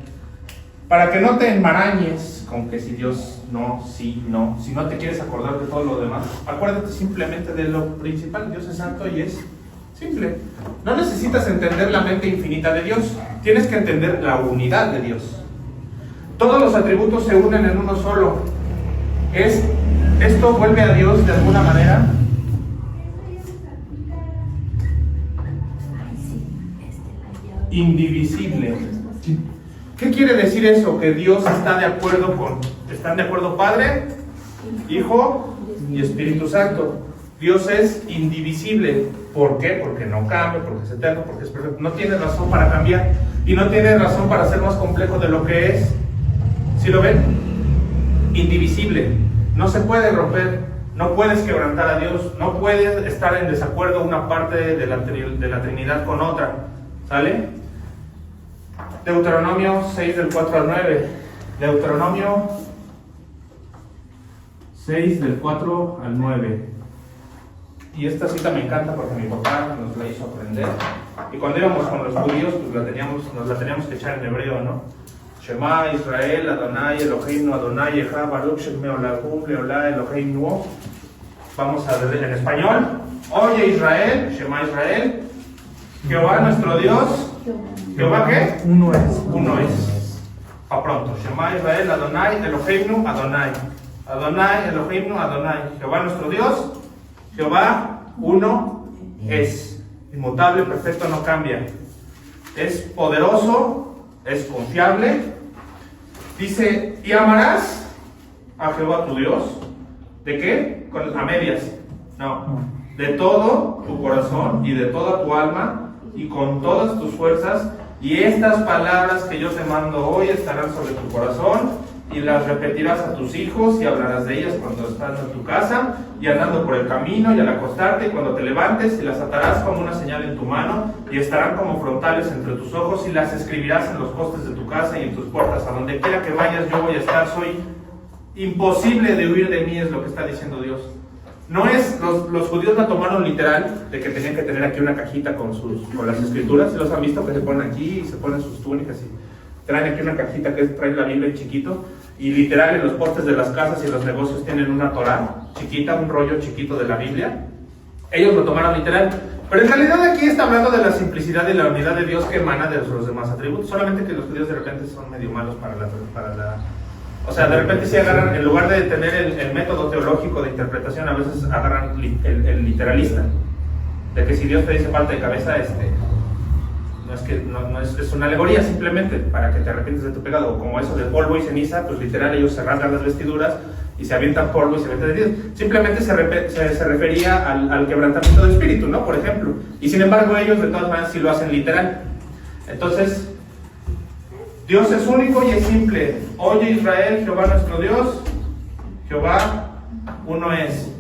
S1: Para que no te enmarañes con que si Dios no, sí, no, si no te quieres acordar de todo lo demás, acuérdate simplemente de lo principal. Dios es santo y es simple. No necesitas entender la mente infinita de Dios, tienes que entender la unidad de Dios. Todos los atributos se unen en uno solo. Esto vuelve a Dios de alguna manera indivisible. ¿Qué quiere decir eso? Que Dios están de acuerdo Padre, Hijo y Espíritu Santo. Dios es indivisible. ¿Por qué? Porque no cambia, porque es eterno, porque es perfecto. No tiene razón para cambiar y no tiene razón para ser más complejo de lo que es. ¿Sí lo ven? Indivisible. No se puede romper, no puedes quebrantar a Dios, no puedes estar en desacuerdo una parte de la Trinidad con otra. ¿Sale? Deuteronomio 6 del 4 al 9. Deuteronomio 6 del 4 al 9. Y esta cita me encanta porque mi papá nos la hizo aprender. Y cuando íbamos con los judíos, pues nos la teníamos que echar en hebreo, ¿no? Shema Israel, Adonai Eloheinu, Adonai Echad, Baruch Shem Meolahum, Leolá Eloheinu. Vamos a ver en español. Oye Israel, Shema Israel, Jehová nuestro Dios. ¿Jehová qué?
S2: Uno es.
S1: Uno es. Pa' pronto. Shema Israel, Adonai Eloheinu, Adonai. Adonai Eloheinu, Adonai. Jehová nuestro Dios. Jehová uno es. Inmutable, perfecto, no cambia. Es poderoso, es confiable. Dice, y amarás a Jehová tu Dios. ¿De qué? A medias. No. De todo tu corazón y de toda tu alma y con todas tus fuerzas. Y estas palabras que yo te mando hoy estarán sobre tu corazón y las repetirás a tus hijos y hablarás de ellas cuando estás en tu casa y andando por el camino y al acostarte y cuando te levantes, y las atarás como una señal en tu mano y estarán como frontales entre tus ojos y las escribirás en los postes de tu casa y en tus puertas. A donde quiera que vayas yo voy a estar. Soy imposible de huir de mí, es lo que está diciendo Dios. No es, los judíos la tomaron literal, de que tenían que tener aquí una cajita con las escrituras. ¿Sí los han visto? Que se ponen aquí y se ponen sus túnicas y traen aquí una cajita que trae la Biblia en chiquito. Y literal en los postes de las casas y los negocios tienen una Torá chiquita, un rollo chiquito de la Biblia. Ellos lo tomaron literal. Pero en realidad aquí está hablando de la simplicidad y la unidad de Dios que emana de los demás atributos. Solamente que los judíos de repente son medio malos para la o sea, de repente si agarran, en lugar de tener el método teológico de interpretación, a veces agarran el literalista. De que si Dios te dice falta de cabeza, es una alegoría simplemente para que te arrepientes de tu pecado. O como eso de polvo y ceniza, pues literal ellos se rasgan las vestiduras y se avientan polvo y se avientan heridos. Simplemente se refería al quebrantamiento del espíritu, ¿no? Por ejemplo. Y sin embargo ellos de todas maneras sí lo hacen literal. Entonces, Dios es único y es simple. Oye Israel, Jehová nuestro Dios, Jehová uno es.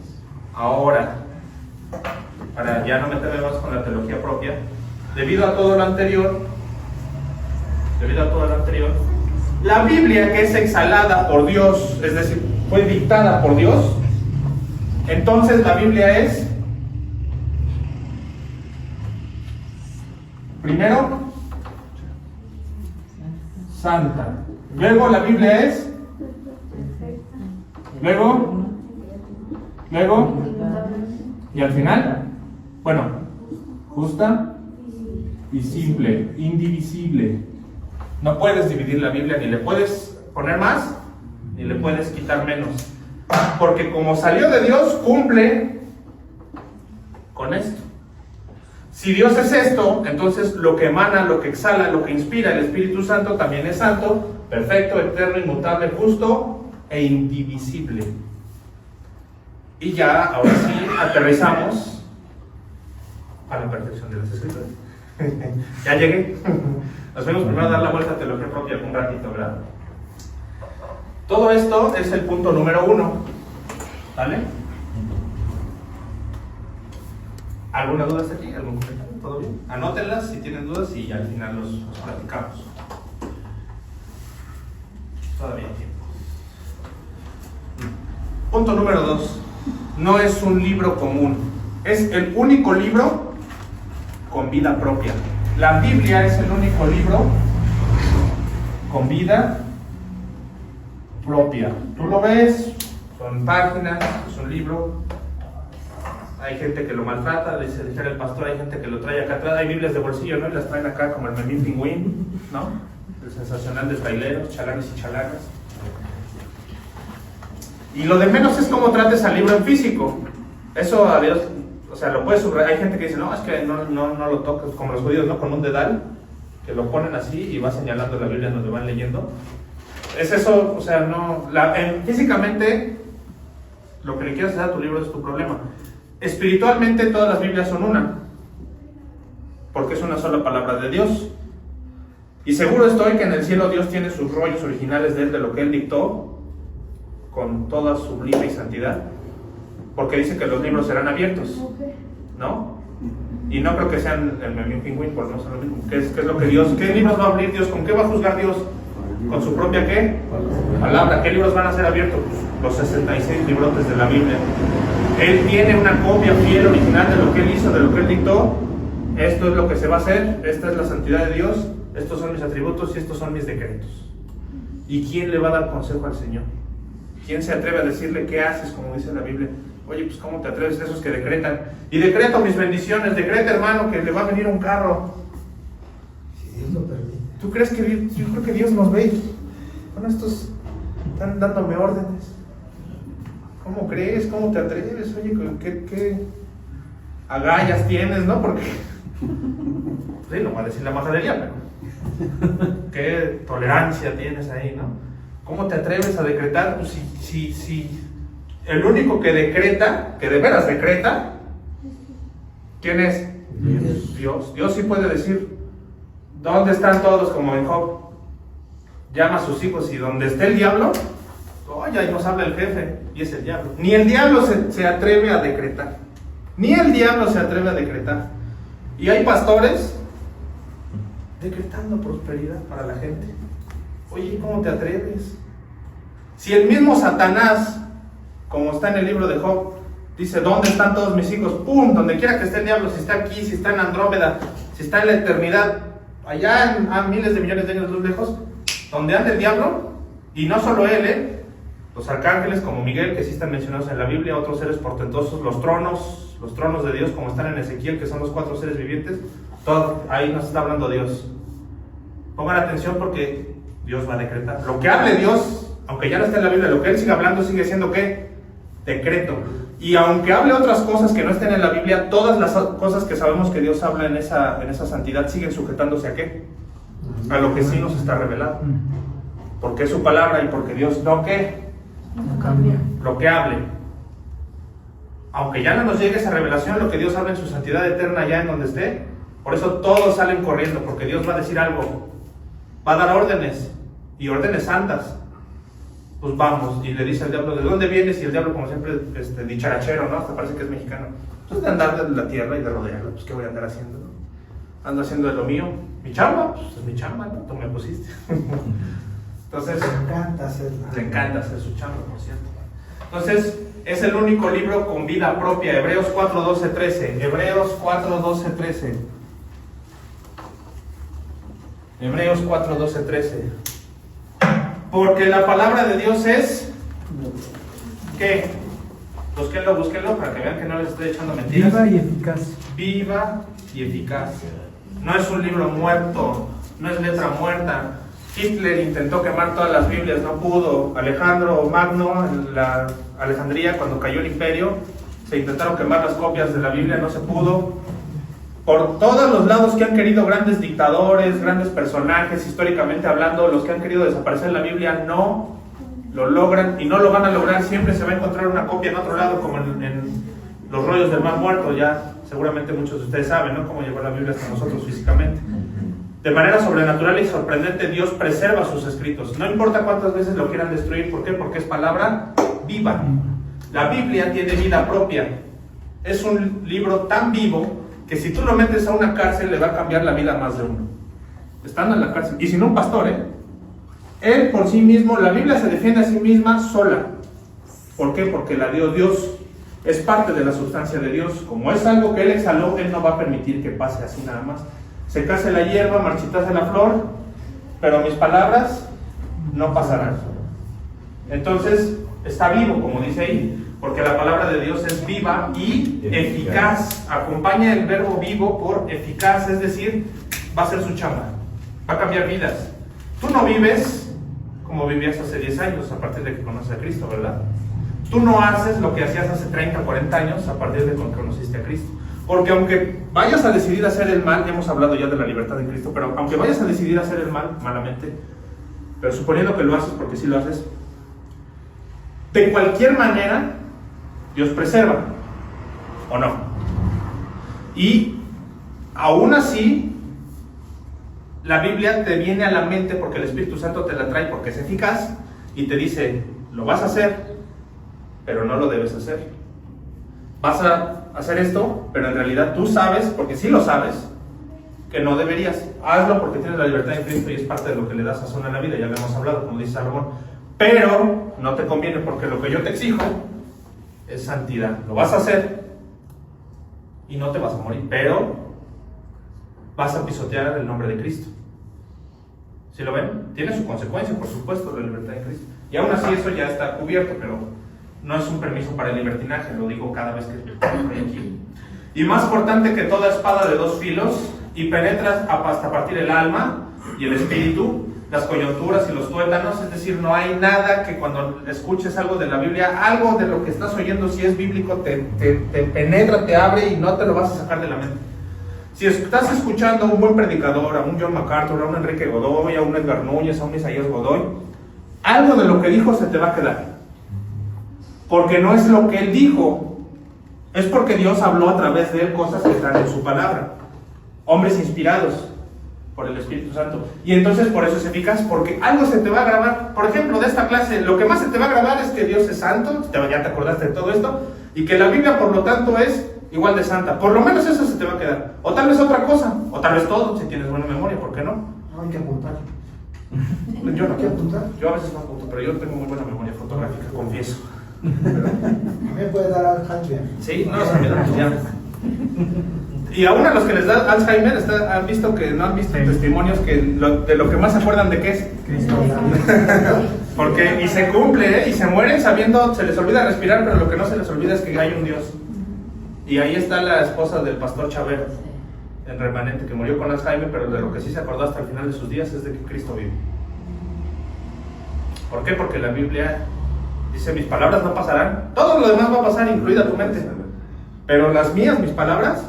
S1: Ahora, para ya no meterme más con la teología propia, debido a todo lo anterior, la Biblia, que es exhalada por Dios, es decir, fue dictada por Dios, entonces la Biblia es, primero, santa. Luego la Biblia es, luego, y al final, bueno, justa y simple, indivisible. No puedes dividir la Biblia, ni le puedes poner más, ni le puedes quitar menos. Porque como salió de Dios, cumple con esto. Si Dios es esto, entonces lo que emana, lo que exhala, lo que inspira el Espíritu Santo también es santo, perfecto, eterno, inmutable, justo e indivisible. Y ya, ahora sí, aterrizamos a la perfección de las Escrituras. Ya llegué. Nos fuimos primero a dar la vuelta a teología propia un ratito, ¿verdad? Todo esto es el punto número 1. ¿Vale? ¿Alguna duda hasta aquí? ¿Algún comentario? ¿Todo bien? Anótenlas si tienen dudas y al final los platicamos. Todavía hay tiempo. Punto número 2. No es un libro común. Es el único libro con vida propia. La Biblia es el único libro con vida propia. Tú lo ves, son páginas, es un libro. Hay gente que lo maltrata, dice el pastor, hay gente que lo trae acá atrás, hay Biblias de bolsillo, ¿no? Y las traen acá como el Memín Pingüín, ¿no? El sensacional de traileros, chalanes y chalanas. Y lo de menos es cómo trates al libro en físico. Eso a Dios, o sea, lo puedes subrayar. Hay gente que dice, no, es que no lo toques, como los judíos, ¿no? Con un dedal, que lo ponen así y va señalando la Biblia donde van leyendo. Es eso, o sea, no. Físicamente, lo que le quieras hacer a tu libro es tu problema. Espiritualmente, todas las Biblias son una, porque es una sola palabra de Dios. Y seguro estoy que en el cielo Dios tiene sus rollos originales de él, de lo que él dictó, con toda sublime y santidad, porque dice que los libros serán abiertos, ¿no? Y no creo que sean el Memín Pingüín, por no ser lo mismo. ¿Qué es lo que Dios? ¿Qué libros va a abrir Dios? ¿Con qué va a juzgar Dios? ¿Con su propia qué? Palabra. ¿Qué libros van a ser abiertos? Pues los 66 librotes de la Biblia. Él tiene una copia fiel, original de lo que él hizo, de lo que él dictó. Esto es lo que se va a hacer, esta es la santidad de Dios, estos son mis atributos y estos son mis decretos. ¿Y quién le va a dar consejo al Señor? ¿Quién se atreve a decirle qué haces, como dice la Biblia? Oye, pues ¿cómo te atreves? Esos que decretan. Y decreto mis bendiciones, decreta, hermano, que le va a venir un carro.
S2: Si Dios lo permite.
S1: ¿Tú crees que Dios? Yo creo que Dios nos ve. Bueno, estos están dándome órdenes. ¿Cómo crees? ¿Cómo te atreves? Oye, ¿qué agallas tienes, no? Porque, sí, no va a decir la majadería, pero ¿qué tolerancia tienes ahí, no? ¿Cómo te atreves a decretar? Pues si el único que decreta, que de veras decreta, ¿quién es? Dios. Dios sí puede decir, ¿dónde están todos? Como en Job. Llama a sus hijos y donde esté el diablo, oye, ahí nos habla el jefe, y es el diablo. Ni el diablo se atreve a decretar. Ni el diablo se atreve a decretar. Y hay pastores decretando prosperidad para la gente. Oye, ¿cómo te atreves? Si el mismo Satanás, como está en el libro de Job, dice, ¿dónde están todos mis hijos? ¡Pum! Donde quiera que esté el diablo, si está aquí, si está en Andrómeda, si está en la eternidad, allá a miles de millones de años luz lejos, donde anda el diablo, y no solo él, los arcángeles como Miguel, que sí están mencionados en la Biblia, otros seres portentosos, los tronos de Dios, como están en Ezequiel, que son los 4 seres vivientes, todo, ahí nos está hablando Dios. Pongan atención porque Dios va a decretar. Lo que hable Dios, aunque ya no esté en la Biblia, lo que Él siga hablando sigue siendo ¿qué? Decreto. Y aunque hable otras cosas que no estén en la Biblia, todas las cosas que sabemos que Dios habla en esa santidad siguen sujetándose ¿a qué? A lo que sí nos está revelado. Porque es su palabra y porque Dios no ¿qué?
S3: No cambia.
S1: Lo que hable. Aunque ya no nos llegue esa revelación, lo que Dios habla en su santidad eterna allá en donde esté, por eso todos salen corriendo, porque Dios va a decir algo. Va a dar órdenes, y órdenes santas. pues vamos, y le dice al diablo, ¿de dónde vienes? Y el diablo, como siempre, dicharachero, ¿no? Hasta parece que es mexicano. Pues de andar de la tierra y de rodearla, pues ¿qué voy a andar haciendo? Ando haciendo de lo mío. Mi chamba, pues es mi chamba, ¿no? Tú me pusiste. Entonces, le encanta hacer su chamba, por cierto. Entonces, es el único libro con vida propia. Hebreos 4, 12, 13. Hebreos 4, 12, 13. Hebreos 4, 12, 13. Porque la palabra de Dios es... ¿qué? Búsquenlo para que vean que no les estoy echando mentiras.
S2: Viva y eficaz.
S1: Viva y eficaz. No es un libro muerto, no es letra muerta. Hitler intentó quemar todas las Biblias, no pudo. Alejandro Magno, en la Alejandría, cuando cayó el imperio, se intentaron quemar las copias de la Biblia, no se pudo. Por todos los lados que han querido grandes dictadores, grandes personajes, históricamente hablando, los que han querido desaparecer la Biblia no lo logran y no lo van a lograr. Siempre se va a encontrar una copia en otro lado, como en los rollos del Mar Muerto. Ya seguramente muchos de ustedes saben, ¿no?, cómo llegó la Biblia hasta nosotros físicamente. De manera sobrenatural y sorprendente, Dios preserva sus escritos. No importa cuántas veces lo quieran destruir. ¿Por qué? Porque es palabra viva. La Biblia tiene vida propia. Es un libro tan vivo que si tú lo metes a una cárcel le va a cambiar la vida a más de uno. Estando en la cárcel. Y si no un pastor, él por sí mismo, la Biblia se defiende a sí misma sola. ¿Por qué? Porque la dio Dios. Es parte de la sustancia de Dios. Como es algo que Él exhaló, Él no va a permitir que pase así nada más. Secase la hierba, marchitase la flor, pero mis palabras no pasarán. Entonces, está vivo, como dice ahí, porque la palabra de Dios es viva y eficaz. Acompaña el verbo vivo por eficaz, es decir, va a ser su chamba, va a cambiar vidas. Tú no vives como vivías hace 10 años a partir de que conoces a Cristo, ¿verdad? Tú no haces lo que hacías hace 30, 40 años a partir de que conociste a Cristo. Porque aunque vayas a decidir hacer el mal, hemos hablado ya de la libertad de Cristo, pero aunque vayas a decidir hacer el mal malamente, pero suponiendo que lo haces porque sí lo haces, de cualquier manera, Dios preserva, ¿o no? Y aún así, la Biblia te viene a la mente porque el Espíritu Santo te la trae porque es eficaz y te dice, lo vas a hacer, pero no lo debes hacer. Vas a hacer esto, pero en realidad tú sabes, porque sí lo sabes, que no deberías. Hazlo porque tienes la libertad en Cristo y es parte de lo que le da sazón a la vida, ya lo hemos hablado, como dice Salomón. Pero no te conviene porque lo que yo te exijo es santidad. Lo vas a hacer y no te vas a morir, pero vas a pisotear el nombre de Cristo. ¿Sí lo ven? Tiene su consecuencia, por supuesto, la libertad en Cristo. Y aún así eso ya está cubierto, pero no es un permiso para el libertinaje, lo digo cada vez que estoy aquí. Y más cortante que toda espada de dos filos, y penetras hasta partir el alma y el espíritu, las coyunturas y los tuétanos, es decir, no hay nada que cuando escuches algo de la Biblia, algo de lo que estás oyendo, si es bíblico, te penetra, te abre y no te lo vas a sacar de la mente. Si estás escuchando a un buen predicador, a un John MacArthur, a un Enrique Godoy, a un Edgar Núñez, a un Isaías Godoy, algo de lo que dijo se te va a quedar. Porque no es lo que él dijo, es porque Dios habló a través de él cosas que están en su palabra. Hombres inspirados por el Espíritu Santo. Y entonces por eso es eficaz, porque algo se te va a grabar. Por ejemplo, de esta clase, lo que más se te va a grabar es que Dios es santo, ya te acordaste de todo esto, y que la Biblia por lo tanto es igual de santa. Por lo menos eso se te va a quedar. O tal vez otra cosa, o tal vez todo, si tienes buena memoria, ¿por qué no?
S2: No hay que apuntar.
S1: Yo no quiero apuntar. Yo a veces no apunto, pero yo tengo muy buena memoria fotográfica, confieso.
S2: ¿A mí me puede dar Alzheimer?
S1: Sí, no, se me da ya. Y aún a los que les da Alzheimer, han visto que no han visto testimonios que de lo que más se acuerdan de qué es.
S2: Cristo.
S1: Porque, y se cumple, y se mueren sabiendo, se les olvida respirar, pero lo que no se les olvida es que hay un Dios. Y ahí está la esposa del pastor Chavero, en Remanente, que murió con Alzheimer, pero de lo que sí se acordó hasta el final de sus días es de que Cristo vive. ¿Por qué? Porque la Biblia dice, mis palabras no pasarán. Todo lo demás va a pasar, incluida tu mente. Pero las mías, mis palabras,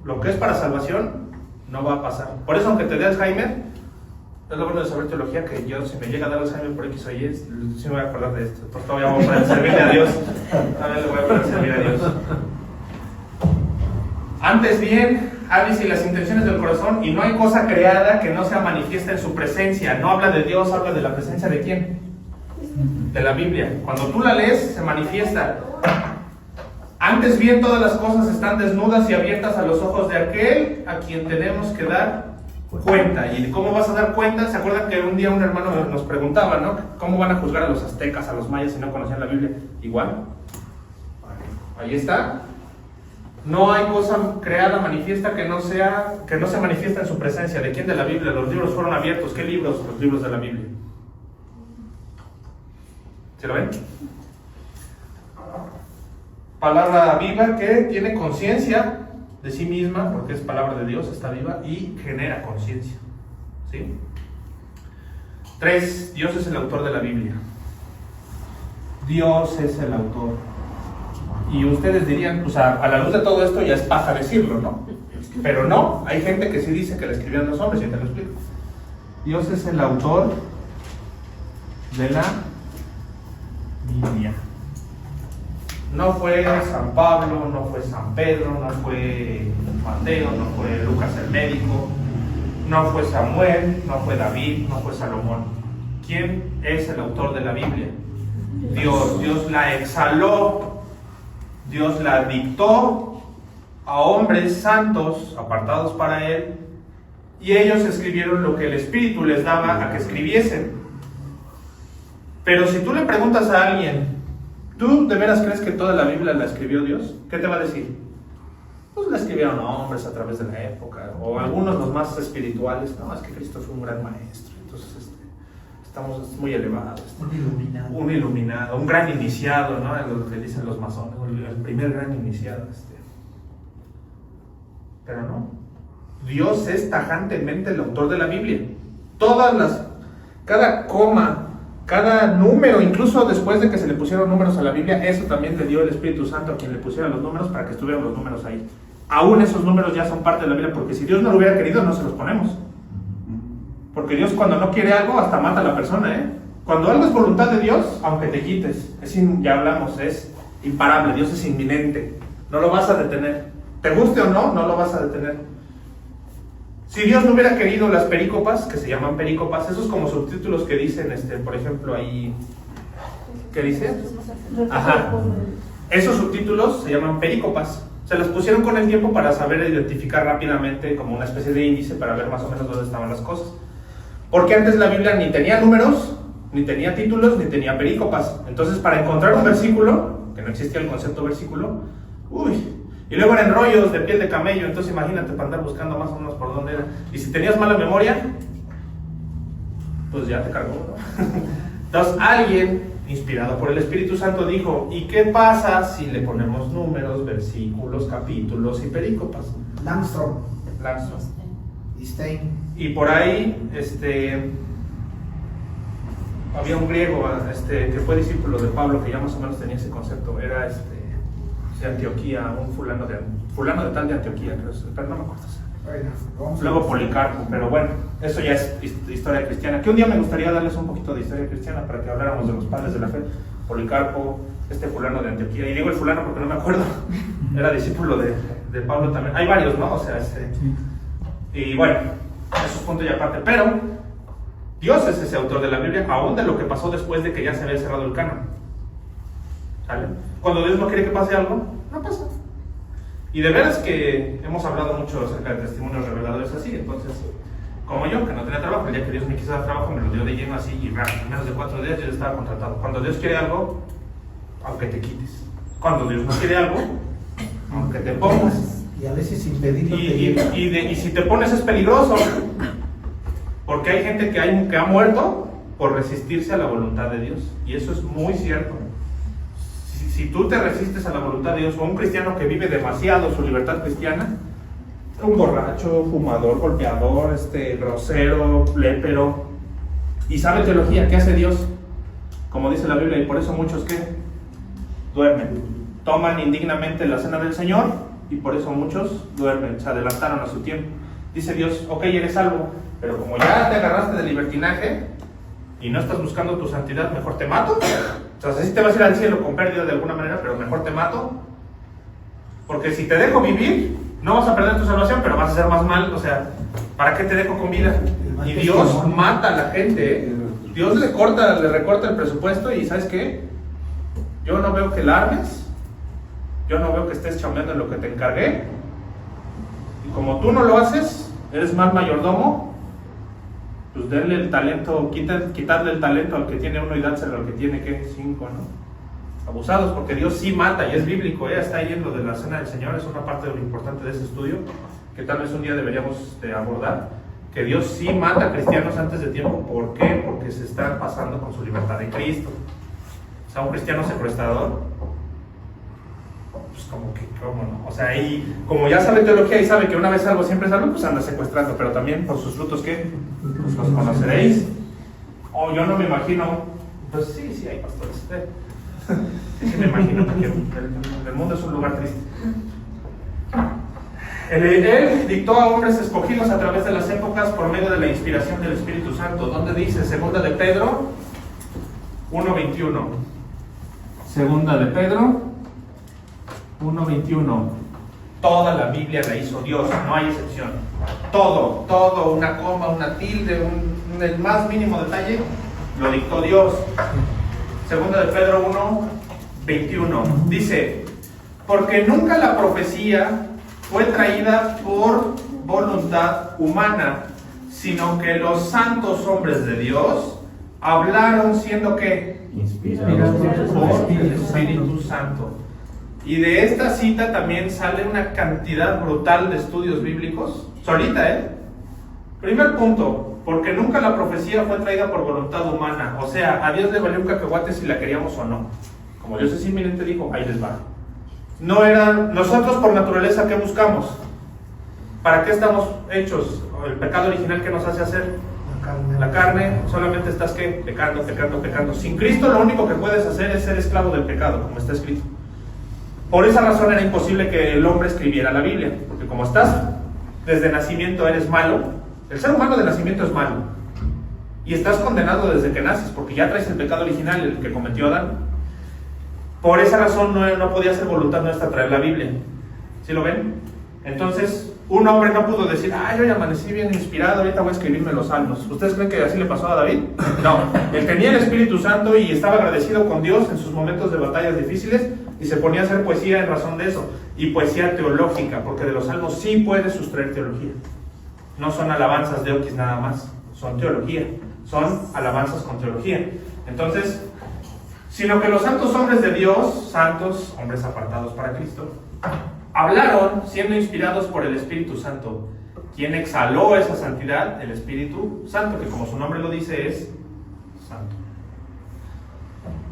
S1: lo que es para salvación, no va a pasar. Por eso, aunque te dé Alzheimer, es lo bueno de saber teología, que yo, si me llega a dar Alzheimer por X o Y, sí me voy a acordar de esto. Entonces todavía voy a poder servirle a Dios. Todavía le voy a poder servir a Dios. Antes bien, háblese las intenciones del corazón, y no hay cosa creada que no sea manifiesta en su presencia. No habla de Dios, habla de la presencia de ¿quién? de la Biblia. Cuando tú la lees, se manifiesta. Antes bien, todas las cosas están desnudas y abiertas a los ojos de aquel a quien tenemos que dar cuenta. ¿Y cómo vas a dar cuenta? ¿Se acuerdan que un día un hermano nos preguntaba, ¿no? ¿Cómo van a juzgar a los aztecas, a los mayas si no conocían la Biblia? Igual. Ahí está. No hay cosa creada manifiesta que no se manifiesta en su presencia. ¿De quién? De la Biblia. Los libros fueron abiertos. ¿Qué libros? Los libros de la Biblia. ¿Se lo ven? Palabra viva que tiene conciencia de sí misma, porque es palabra de Dios, está viva y genera conciencia. ¿Sí? 3. Dios es el autor de la Biblia. Dios es el autor. Y ustedes dirían, pues a la luz de todo esto ya es paja decirlo, ¿no? Pero no, hay gente que sí dice que la escribieron los hombres, y te lo explico. Dios es el autor de la Biblia. No fue San Pablo, no fue San Pedro, no fue Mateo, no fue Lucas el médico, no fue Samuel, no fue David, no fue Salomón. ¿Quién es el autor de la Biblia? Dios. Dios la exhaló, Dios la dictó a hombres santos apartados para Él, y ellos escribieron lo que el Espíritu les daba a que escribiesen. Pero si tú le preguntas a alguien, ¿tú de veras crees que toda la Biblia la escribió Dios? ¿Qué te va a decir? Pues la escribieron hombres a través de la época, o algunos los más espirituales. No, es que Cristo fue un gran maestro, entonces estamos muy elevados. Un iluminado, un gran iniciado, ¿no? Lo que dicen los masones, el primer gran iniciado. Pero no, Dios es tajantemente el autor de la Biblia. Cada coma, cada número, incluso después de que se le pusieron números a la Biblia, eso también le dio el Espíritu Santo a quien le pusiera los números para que estuvieran los números ahí. Aún esos números ya son parte de la Biblia, porque si Dios no lo hubiera querido, no se los ponemos. Porque Dios, cuando no quiere algo, hasta mata a la persona, ¿eh? Cuando algo es voluntad de Dios, aunque te quites, ya hablamos, es imparable, Dios es inminente, no lo vas a detener. Te guste o no, no lo vas a detener. Si Dios no hubiera querido las perícopas, que se llaman perícopas, esos como subtítulos que dicen, por ejemplo, ahí, ¿qué dice? Ajá. Esos subtítulos se llaman perícopas. Se las pusieron con el tiempo para saber identificar rápidamente, como una especie de índice, para ver más o menos dónde estaban las cosas. Porque antes la Biblia ni tenía números, ni tenía títulos, ni tenía perícopas. Entonces, para encontrar un versículo, que no existía el concepto versículo, y luego eran rollos de piel de camello, entonces imagínate para andar buscando más o menos por dónde era. Y si tenías mala memoria, pues ya te cargó, ¿no? Entonces alguien, inspirado por el Espíritu Santo, dijo, ¿y qué pasa si le ponemos números, versículos, capítulos y perícopas?
S2: Langstrom.
S1: Y
S2: Stein.
S1: Y por ahí, había un griego, que fue discípulo de Pablo, que ya más o menos tenía ese concepto. Era de Antioquía, un fulano de tal de Antioquía, pero no me acuerdo. Luego Policarpo, pero bueno, eso ya es historia cristiana. Que un día me gustaría darles un poquito de historia cristiana para que habláramos de los padres de la fe. Policarpo, fulano de Antioquía, y digo el fulano porque no me acuerdo, era discípulo de Pablo también. Hay varios, ¿no? O sea, y bueno, eso es punto y aparte. Pero Dios es ese autor de la Biblia, aún de lo que pasó después de que ya se había cerrado el canon. ¿Sale? Cuando Dios no quiere que pase algo, no pasa. Y de veras que hemos hablado mucho acerca de testimonios reveladores así. Entonces, como yo, que no tenía trabajo, el día que Dios me quiso dar trabajo, me lo dio de lleno así, y en menos de 4 días yo estaba contratado. Cuando Dios quiere algo, aunque te quites. Cuando Dios no quiere algo, aunque te pongas.
S2: Y a veces sin pedirlo.
S1: Y si te pones es peligroso, porque hay gente que ha muerto por resistirse a la voluntad de Dios, y eso es muy cierto. Si tú te resistes a la voluntad de Dios, o un cristiano que vive demasiado su libertad cristiana, un borracho, fumador, golpeador, grosero, lépero, y sabe teología, ¿qué hace Dios? Como dice la Biblia, y por eso muchos ¿qué? Duermen, toman indignamente la cena del Señor, y por eso muchos duermen, se adelantaron a su tiempo. Dice Dios, ok, eres salvo, pero como ya te agarraste de libertinaje y no estás buscando tu santidad, mejor te mato. O sea, sí te vas a ir al cielo con pérdida de alguna manera, pero mejor te mato. Porque si te dejo vivir, no vas a perder tu salvación, pero vas a hacer más mal. O sea, ¿para qué te dejo con vida? Y Dios mata a la gente, Dios le recorta el presupuesto y ¿sabes qué? Yo no veo que la armes, yo no veo que estés chambeando en lo que te encargué, y como tú no lo haces, eres mal mayordomo, pues denle el talento, quitarle el talento al que tiene uno y dárselo al que tiene, ¿qué? 5, ¿no? Abusados, porque Dios sí mata, y es bíblico, está ahí en lo de la cena del Señor, es una parte de lo importante de este estudio, que tal vez un día deberíamos abordar, que Dios sí mata a cristianos antes de tiempo. ¿Por qué? Porque se están pasando con su libertad en Cristo. O sea, un cristiano secuestrador, pues como que, ¿cómo no? O sea, y como ya sabe teología y sabe que una vez salvo siempre salvo, pues anda secuestrando, pero también por sus frutos, ¿qué? Pues los conoceréis. O yo no me imagino, pues sí hay pastores, sí me imagino que el mundo es un lugar triste. Él dictó a hombres escogidos a través de las épocas por medio de la inspiración del Espíritu Santo. ¿Dónde dice? Segunda de Pedro 1:21. Segunda de Pedro 1:21. Toda la Biblia la hizo Dios, no hay excepción. Todo, una coma, una tilde, el más mínimo detalle, lo dictó Dios. Segunda de Pedro 1:21. Dice, porque nunca la profecía fue traída por voluntad humana, sino que los santos hombres de Dios hablaron siendo que inspirados por el Espíritu Santo. Y de esta cita también sale una cantidad brutal de estudios bíblicos, solita, Primer punto, porque nunca la profecía fue traída por voluntad humana, o sea, a Dios le valió un cacahuate si la queríamos o no. Como Dios es inminente, dijo, ahí les va. No era, nosotros por naturaleza, ¿qué buscamos? ¿Para qué estamos hechos? El pecado original que nos hace hacer la carne, solamente estás ¿qué? Pecando. Sin Cristo lo único que puedes hacer es ser esclavo del pecado, como está escrito. Por esa razón era imposible que el hombre escribiera la Biblia, porque como estás desde nacimiento eres malo, el ser humano de nacimiento es malo, y estás condenado desde que naces, porque ya traes el pecado original, el que cometió Adán. Por esa razón no podía ser voluntad nuestra traer la Biblia. ¿Sí lo ven? Entonces, un hombre no pudo decir, yo ya amanecí bien inspirado, ahorita voy a escribirme los salmos. ¿Ustedes creen que así le pasó a David? No, él tenía el Espíritu Santo y estaba agradecido con Dios en sus momentos de batallas difíciles y se ponía a hacer poesía en razón de eso. Y poesía teológica, porque de los salmos sí puedes sustraer teología. No son alabanzas de Oquis nada más, son teología, son alabanzas con teología. Entonces, sino que los santos hombres de Dios, santos, hombres apartados para Cristo, hablaron siendo inspirados por el Espíritu Santo. ¿Quién exhaló esa santidad? El Espíritu Santo, que como su nombre lo dice es santo.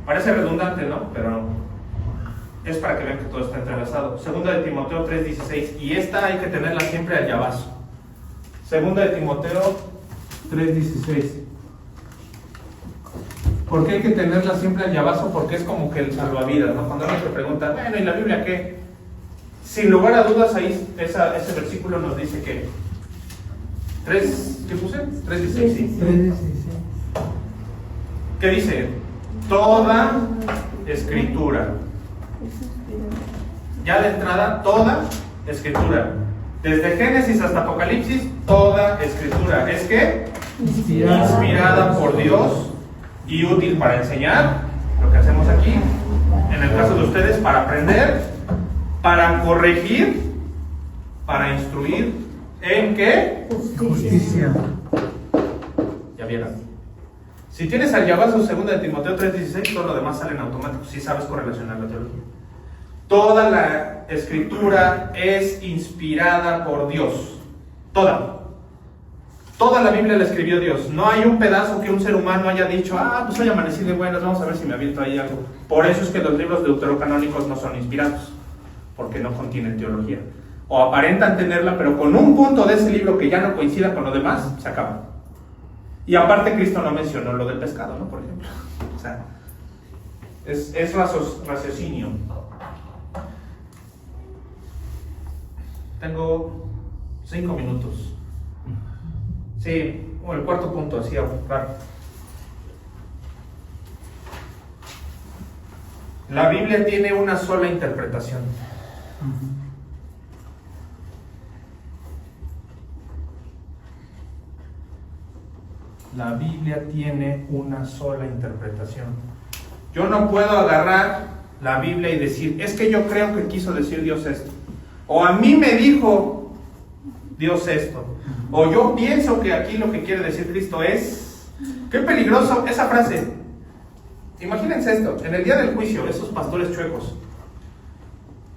S1: Parece redundante, ¿no? Pero es para que vean que todo está entrelazado. Segunda de Timoteo 3:16, y esta hay que tenerla siempre al llavazo. Segunda de Timoteo 3:16. ¿Por qué hay que tenerla siempre al llavazo? Porque es como que el salvavidas, ¿no? Cuando alguien te pregunta, bueno, ¿y la Biblia qué? Sin lugar a dudas, ahí ese versículo nos dice que 3, ¿qué puse? 3:16, sí.
S2: 3:16.
S1: ¿Qué dice? Toda escritura. Ya de entrada, toda escritura. Desde Génesis hasta Apocalipsis, toda escritura. ¿Es qué? Inspirada por Dios y útil para enseñar, lo que hacemos aquí. En el caso de ustedes, para aprender, para corregir, para instruir. ¿En qué?
S2: Justicia.
S1: Ya vieron. Si tienes al llavazo 2 de Timoteo 3:16, todo lo demás sale en automático, si sabes correlacionar la teología. Toda la escritura es inspirada por Dios. Toda la Biblia la escribió Dios. No hay un pedazo que un ser humano haya dicho, pues hoy amanecí de buenas, vamos a ver si me aviento ahí algo. Por eso es que los libros deuterocanónicos no son inspirados, porque no contienen teología. O aparentan tenerla, pero con un punto de ese libro que ya no coincida con lo demás, se acaba. Y aparte Cristo no mencionó lo del pescado, ¿no? Por ejemplo. O sea, es raciocinio. Tengo 5 minutos. Sí, el cuarto punto, así a buscar. La Biblia tiene una sola interpretación. la Biblia tiene una sola interpretación. Yo no puedo agarrar la Biblia y decir, es que yo creo que quiso decir Dios esto, o a mí me dijo Dios esto, o yo pienso que aquí lo que quiere decir Cristo es... Qué peligroso esa frase. Imagínense esto, en el día del juicio, esos pastores chuecos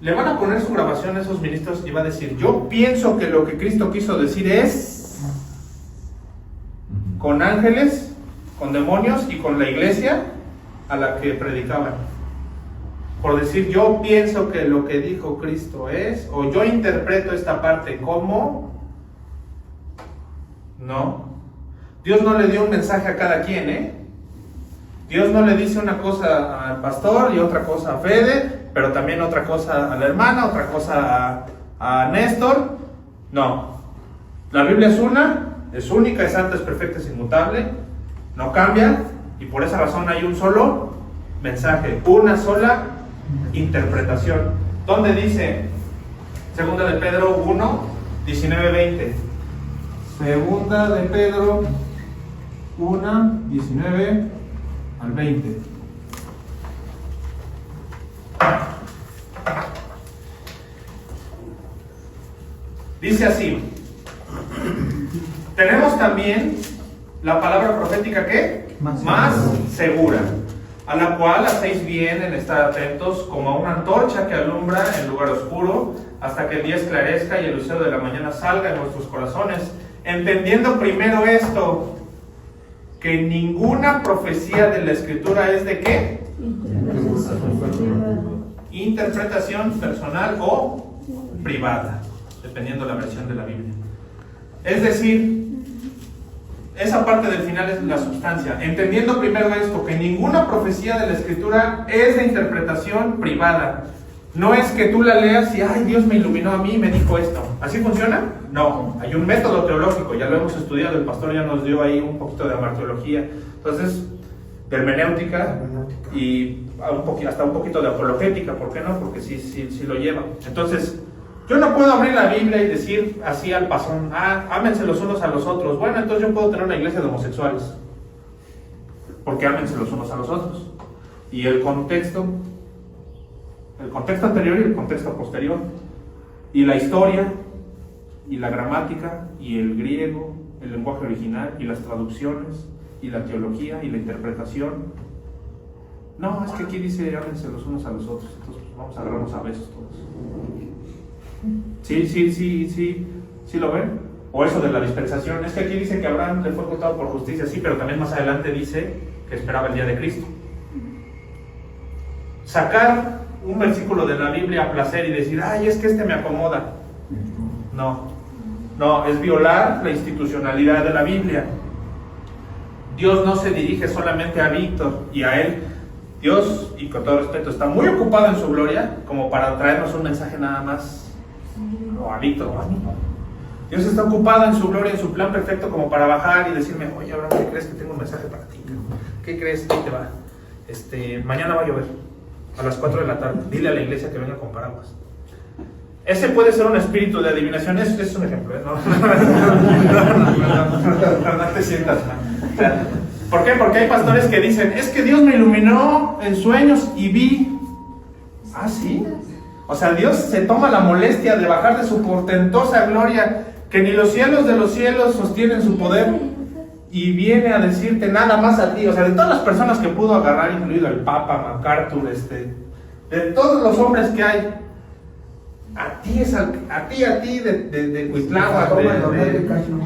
S1: le van a poner su grabación a esos ministros y va a decir, yo pienso que lo que Cristo quiso decir es, con ángeles, con demonios y con la iglesia a la que predicaban. Por decir, yo pienso que lo que dijo Cristo es, o yo interpreto esta parte como... No. Dios no le dio un mensaje a cada quien, ¿eh? Dios no le dice una cosa al pastor y otra cosa a Fede, pero también otra cosa a la hermana, otra cosa a Néstor. No. La Biblia es una, es única, es santa, es perfecta, es inmutable, no cambia, y por esa razón hay un solo mensaje, una sola interpretación. ¿Dónde dice? Segunda de Pedro 1, 19-20. Segunda de Pedro 1, 19 al 20. Dice así: tenemos también la palabra profética ¿qué? Más segura, a la cual hacéis bien en estar atentos como a una antorcha que alumbra en lugar oscuro, hasta que el día esclarezca y el lucero de la mañana salga en vuestros corazones, entendiendo primero esto, que ninguna profecía de la Escritura es de ¿qué? Interpretación personal o privada, dependiendo de la versión de la Biblia. Es decir, esa parte del final es la sustancia. Entendiendo primero esto, que ninguna profecía de la Escritura es de interpretación privada. No es que tú la leas y, ay, Dios me iluminó a mí y me dijo esto. ¿Así funciona? No. Hay un método teológico, ya lo hemos estudiado, el pastor ya nos dio ahí un poquito de amarteología. Entonces, de hermenéutica y hasta un poquito de apologética, ¿por qué no? Porque sí lo lleva. Entonces, yo no puedo abrir la Biblia y decir así al pasón, ámense los unos a los otros. Bueno, entonces yo puedo tener una iglesia de homosexuales, porque ámense los unos a los otros. Y el contexto anterior y el contexto posterior, y la historia, y la gramática, y el griego, el lenguaje original, y las traducciones, y la teología, y la interpretación. No, es que aquí dice ámense los unos a los otros, entonces vamos a agarrarnos a besos todos. ¿Sí lo ven? O eso de la dispensación, es que aquí dice que Abraham le fue contado por justicia, sí, pero también más adelante dice que esperaba el día de Cristo. Sacar un versículo de la Biblia a placer y decir, ay, es que este me acomoda. No, es violar la institucionalidad de la Biblia. Dios no se dirige solamente a Víctor y a él. Dios, y con todo respeto, está muy ocupado en su gloria como para traernos un mensaje nada más, o a Víctor o a mí. Dios está ocupado en su gloria, en su plan perfecto, como para bajar y decirme, oye, Abraham, ¿qué crees que tengo un mensaje para ti? ¿Qué crees? Ahí te va. Mañana va a llover a las 4 de la tarde. Dile a la iglesia que venga con paraguas. Ese puede ser un espíritu de adivinación. Es un ejemplo, ¿eh? No te sientas mal. ¿Por qué? Porque hay pastores que dicen, es que Dios me iluminó en sueños y vi. ¿Ah, sí? O sea, Dios se toma la molestia de bajar de su portentosa gloria, que ni los cielos de los cielos sostienen su poder, y viene a decirte nada más a ti. O sea, de todas las personas que pudo agarrar, incluido el Papa, MacArthur, de todos los hombres que hay, a ti de Cuitláhuac,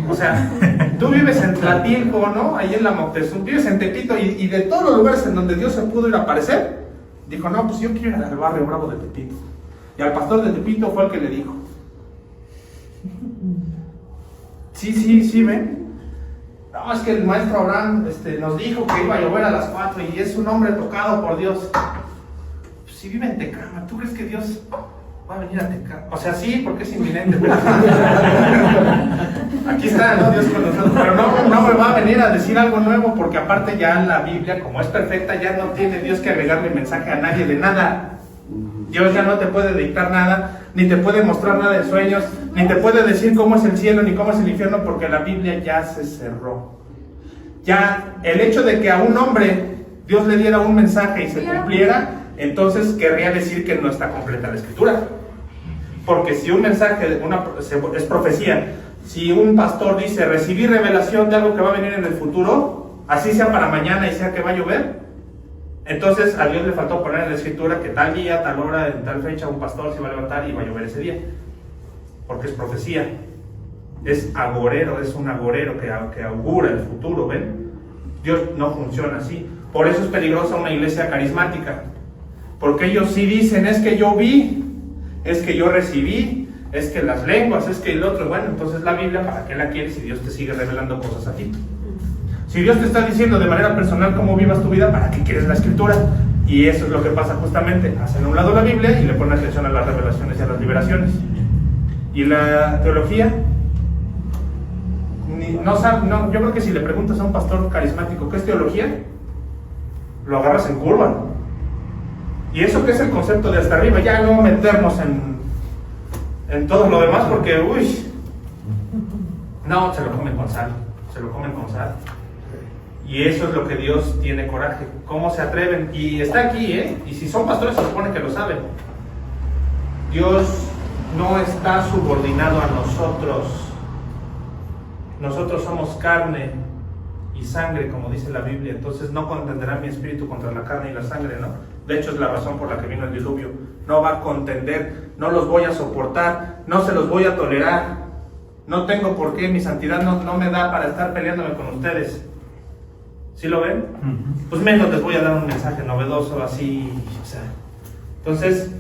S1: o sea, tú vives en Tlatilco, ¿no? Ahí en la Moctezuma, vives en Tepito, y de todos los lugares en donde Dios se pudo ir a aparecer, dijo, no, pues yo quiero ir al barrio bravo de Tepito. Y al pastor de Tepito fue el que le dijo. Sí, ¿ven? No, es que el maestro Abraham nos dijo que iba a llover a las 4 y es un hombre tocado por Dios. Pues si vive en Tecama, ¿tú crees que Dios va a venir a Tecama? O sea, sí, porque es inminente. Pero... aquí está, ¿no? Dios con nosotros. Pero no me va a venir a decir algo nuevo, porque aparte ya la Biblia, como es perfecta, ya no tiene Dios que agregarle mensaje a nadie de nada. Dios ya no te puede dictar nada, ni te puede mostrar nada de sueños, ni te puede decir cómo es el cielo, ni cómo es el infierno, porque la Biblia ya se cerró. Ya el hecho de que a un hombre Dios le diera un mensaje y se cumpliera, entonces querría decir que no está completa la escritura. Porque si un mensaje es profecía, si un pastor dice recibí revelación de algo que va a venir en el futuro, así sea para mañana y sea que va a llover, entonces a Dios le faltó poner en la escritura que tal día, tal hora, en tal fecha un pastor se va a levantar y va a llover ese día, porque es profecía, es agorero, es un agorero que augura el futuro. ¿Ven? Dios no funciona así. Por eso es peligrosa una iglesia carismática, porque ellos sí dicen es que yo vi, es que yo recibí, es que las lenguas, es que el otro. Bueno, entonces la Biblia, ¿para qué la quieres si Dios te sigue revelando cosas a ti? Si Dios te está diciendo de manera personal cómo vivas tu vida, ¿para qué quieres la escritura? Y eso es lo que pasa justamente. Hacen a un lado la Biblia y le ponen atención a las revelaciones y a las liberaciones. Y la teología, yo creo que si le preguntas a un pastor carismático ¿qué es teología?, lo agarras en curva. Y eso que es el concepto de hasta arriba, ya no meternos en todo lo demás, porque no, se lo comen con sal, y eso es lo que Dios tiene coraje. ¿Cómo se atreven? Y está aquí, y si son pastores se supone que lo saben. Dios no está subordinado a nosotros somos carne y sangre, como dice la Biblia. Entonces no contenderá mi espíritu contra la carne y la sangre, ¿no? De hecho es la razón por la que vino el diluvio. No va a contender, no los voy a soportar, no se los voy a tolerar, no tengo por qué, mi santidad no me da para estar peleándome con ustedes. ¿Sí lo ven? Pues menos les voy a dar un mensaje novedoso así, o sea. Entonces,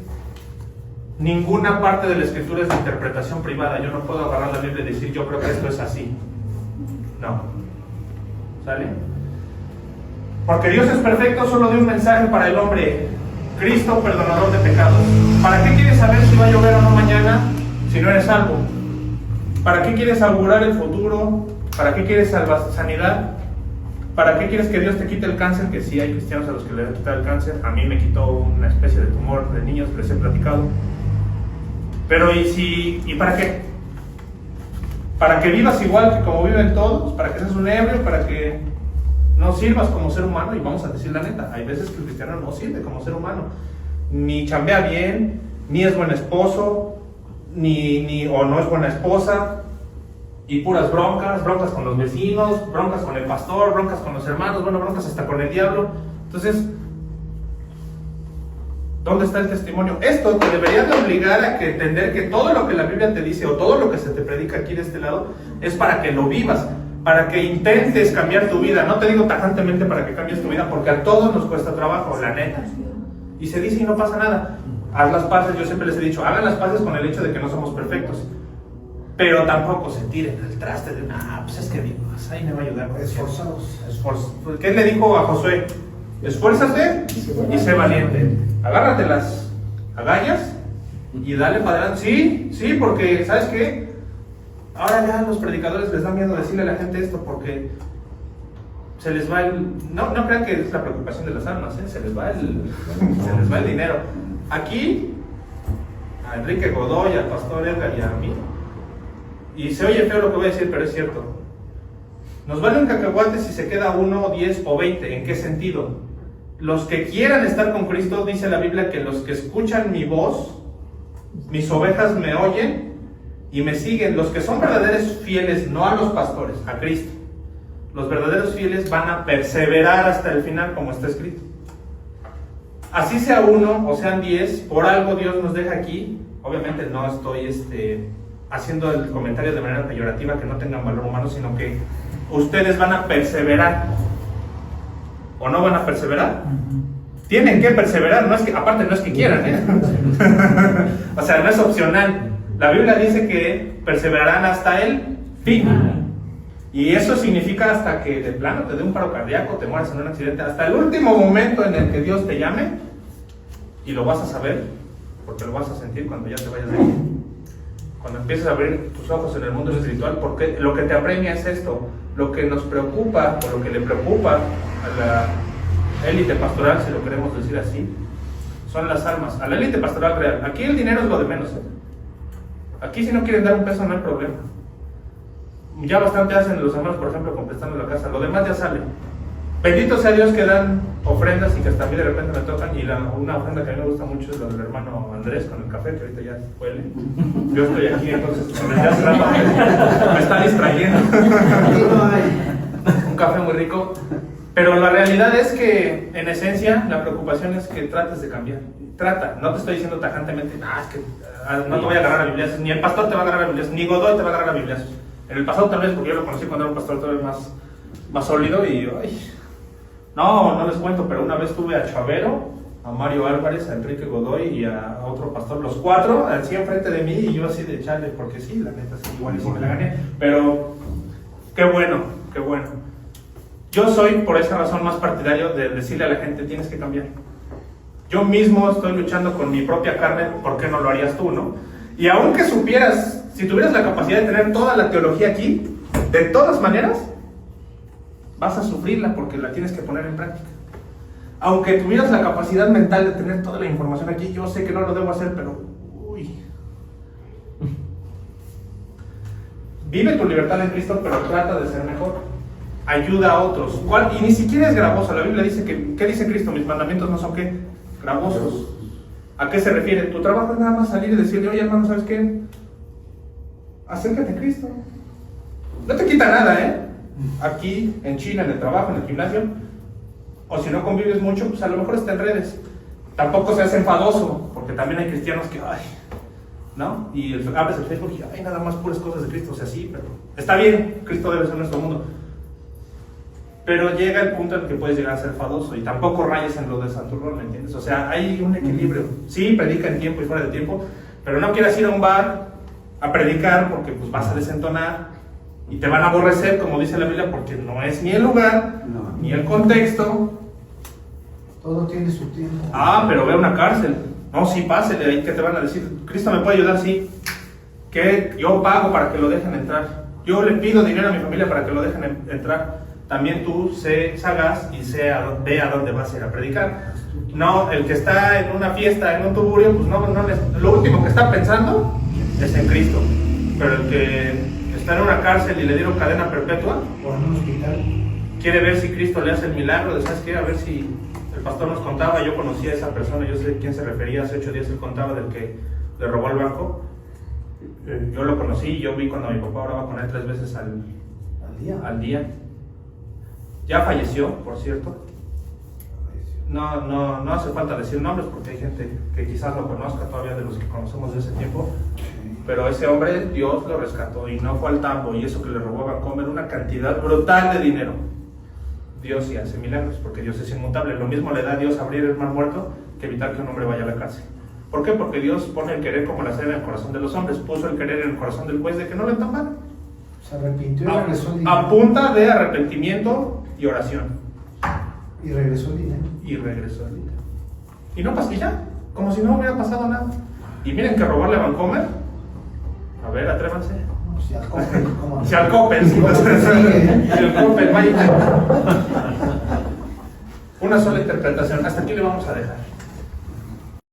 S1: ninguna parte de la escritura es de interpretación privada. Yo no puedo agarrar la Biblia y decir yo creo que esto es así. No. ¿Sale? Porque Dios es perfecto, solo dio un mensaje para el hombre: Cristo, perdonador de pecados. ¿Para qué quieres saber si va a llover o no mañana si no eres salvo? ¿Para qué quieres augurar el futuro? ¿Para qué quieres sanidad? ¿Para qué quieres que Dios te quite el cáncer? Que sí hay cristianos a los que les ha quitado el cáncer. A mí me quitó una especie de tumor de niños, les he platicado. Pero ¿y para qué? ¿Para que vivas igual que como viven todos? ¿Para que seas un ebrio? ¿Para que no sirvas como ser humano? Y vamos a decir la neta, hay veces que el cristiano no sirve como ser humano. Ni chambea bien, ni es buen esposo, o no es buena esposa, y puras broncas con los vecinos, broncas con el pastor, broncas con los hermanos, broncas hasta con el diablo. Entonces, ¿dónde está el testimonio? Esto te debería de obligar a que entender que todo lo que la Biblia te dice o todo lo que se te predica aquí de este lado es para que lo vivas, para que intentes cambiar tu vida. No te digo tajantemente para que cambies tu vida, porque a todos nos cuesta trabajo, la neta. Y se dice y no pasa nada. Haz las paces, yo siempre les he dicho, hagan las paces con el hecho de que no somos perfectos. Pero tampoco se tiren al traste de, pues es que Dios ahí me va a ayudar.
S2: Esforzados.
S1: ¿Qué le dijo a Josué? Esfuérzate y sé valiente. Agárrate las agallas y dale para adelante. Sí, porque ¿sabes qué? Ahora ya a los predicadores les da miedo decirle a la gente esto, porque se les va el... No crean que es la preocupación de las almas, se les va el dinero. Aquí, a Enrique Godoy, al pastor Edgar y a mí, y se oye feo lo que voy a decir, pero es cierto. Nos vale un cacahuate si se queda 1, 10 o 20. ¿En qué sentido? Los que quieran estar con Cristo, dice la Biblia que los que escuchan mi voz, mis ovejas me oyen y me siguen. Los que son verdaderos fieles, no a los pastores, a Cristo. Los verdaderos fieles van a perseverar hasta el final, como está escrito. Así sea 1 o sean 10, por algo Dios nos deja aquí. Obviamente no estoy haciendo el comentario de manera peyorativa, que no tengan valor humano, sino que ustedes van a perseverar. ¿O no van a perseverar? Tienen que perseverar, aparte no es que quieran, o sea, no es opcional. La Biblia dice que perseverarán hasta el fin. Y eso significa hasta que de plano te dé un paro cardíaco, te mueras en un accidente, hasta el último momento en el que Dios te llame, y lo vas a saber, porque lo vas a sentir cuando ya te vayas de aquí. Cuando empieces a abrir tus ojos en el mundo espiritual, porque lo que te apremia es esto. Lo que nos preocupa, o lo que le preocupa a la élite pastoral, si lo queremos decir así, son las almas. A la élite pastoral real. Aquí el dinero es lo de menos. Aquí si no quieren dar un peso no hay problema. Ya bastante hacen los hermanos, por ejemplo, con prestando la casa. Lo demás ya sale. Bendito sea Dios que dan ofrendas y que hasta a mí de repente me tocan. Y una ofrenda que a mí me gusta mucho es la del hermano Andrés con el café, que ahorita ya huele. Yo estoy aquí, entonces desde hace rato me está distrayendo. Un café muy rico. Pero la realidad es que, en esencia, la preocupación es que trates de cambiar. Trata, no te estoy diciendo tajantemente, es que no te voy a agarrar a bibliazos, ni el pastor te va a agarrar a bibliazos, ni Godoy te va a agarrar a bibliazos. En el pasado tal vez, porque yo lo conocí cuando era un pastor todavía más sólido y... no les cuento, pero una vez tuve a Chavero, a Mario Álvarez, a Enrique Godoy y a otro pastor, los cuatro, así enfrente de mí y yo así de chale, porque sí, la neta, sí, igual y sí me la gané, pero qué bueno. Yo soy, por esa razón, más partidario de decirle a la gente, tienes que cambiar. Yo mismo estoy luchando con mi propia carne, ¿por qué no lo harías tú, no? Y aunque supieras, si tuvieras la capacidad de tener toda la teología aquí, de todas maneras, vas a sufrirla porque la tienes que poner en práctica. Aunque tuvieras la capacidad mental de tener toda la información aquí, yo sé que no lo debo hacer, pero... Vive tu libertad en Cristo, pero trata de ser mejor. Ayuda a otros. Y ni siquiera es gravoso. La Biblia dice que, ¿qué dice Cristo? Mis mandamientos no son ¿qué? Gravosos. ¿A qué se refiere? Tu trabajo es nada más salir y decirle, oye hermano, ¿sabes qué? Acércate a Cristo. No te quita nada, Aquí, en China, en el trabajo, en el gimnasio. O si no convives mucho, pues a lo mejor está en redes. Tampoco seas enfadoso, porque también hay cristianos que, ¿no? Y abres el Facebook y, nada más puras cosas de Cristo. O sea, sí, pero está bien, Cristo debe ser nuestro mundo. Pero llega el punto en que puedes llegar a ser enfadoso y tampoco rayes en lo de santurrón, ¿me entiendes? O sea, hay un equilibrio. Sí, predica en tiempo y fuera de tiempo, pero no quieras ir a un bar a predicar porque pues vas a desentonar y te van a aborrecer, como dice la Biblia, porque no es ni el lugar, ni el contexto.
S2: Todo tiene su tiempo.
S1: Pero ve a una cárcel. No, sí, pásele, ahí que te van a decir, Cristo me puede ayudar, sí. Que yo pago para que lo dejen entrar. Yo le pido dinero a mi familia para que lo dejen entrar. También tú sé sagaz y ve a dónde vas a ir a predicar. No, el que está en una fiesta, en un tuburio, pues no, lo último que está pensando es en Cristo. Pero el que está en una cárcel y le dieron cadena perpetua,
S2: o en un hospital,
S1: quiere ver si Cristo le hace el milagro de, ¿sabes qué? A ver si el pastor nos contaba, yo conocí a esa persona, yo sé a quién se refería, hace 8 días él contaba del que le robó el banco. Yo lo conocí, yo vi cuando mi papá oraba con él 3 veces al día. Ya falleció, por cierto. No hace falta decir nombres porque hay gente que quizás lo conozca todavía de los que conocemos de ese tiempo. Pero ese hombre, Dios lo rescató y no fue al tambo, y eso que le robó a Bancomer, una cantidad brutal de dinero. Dios sí hace milagros porque Dios es inmutable. Lo mismo le da a Dios abrir el mar muerto que evitar que un hombre vaya a la cárcel. ¿Por qué? Porque Dios pone el querer como la sed en el corazón de los hombres. Puso el querer en el corazón del juez de que no le entamara.
S2: Se arrepintió y regresó el dinero.
S1: A punta de arrepentimiento y oración.
S2: Y regresó el dinero.
S1: Y no pasó ya, como si no hubiera pasado nada. Y miren que robarle a Bancomer, a ver, atrévanse.
S2: Si al Coppel, ¿cómo no?
S1: Si al Coppel, si al Coppel, vaya. Una sola interpretación, hasta aquí le vamos a dejar.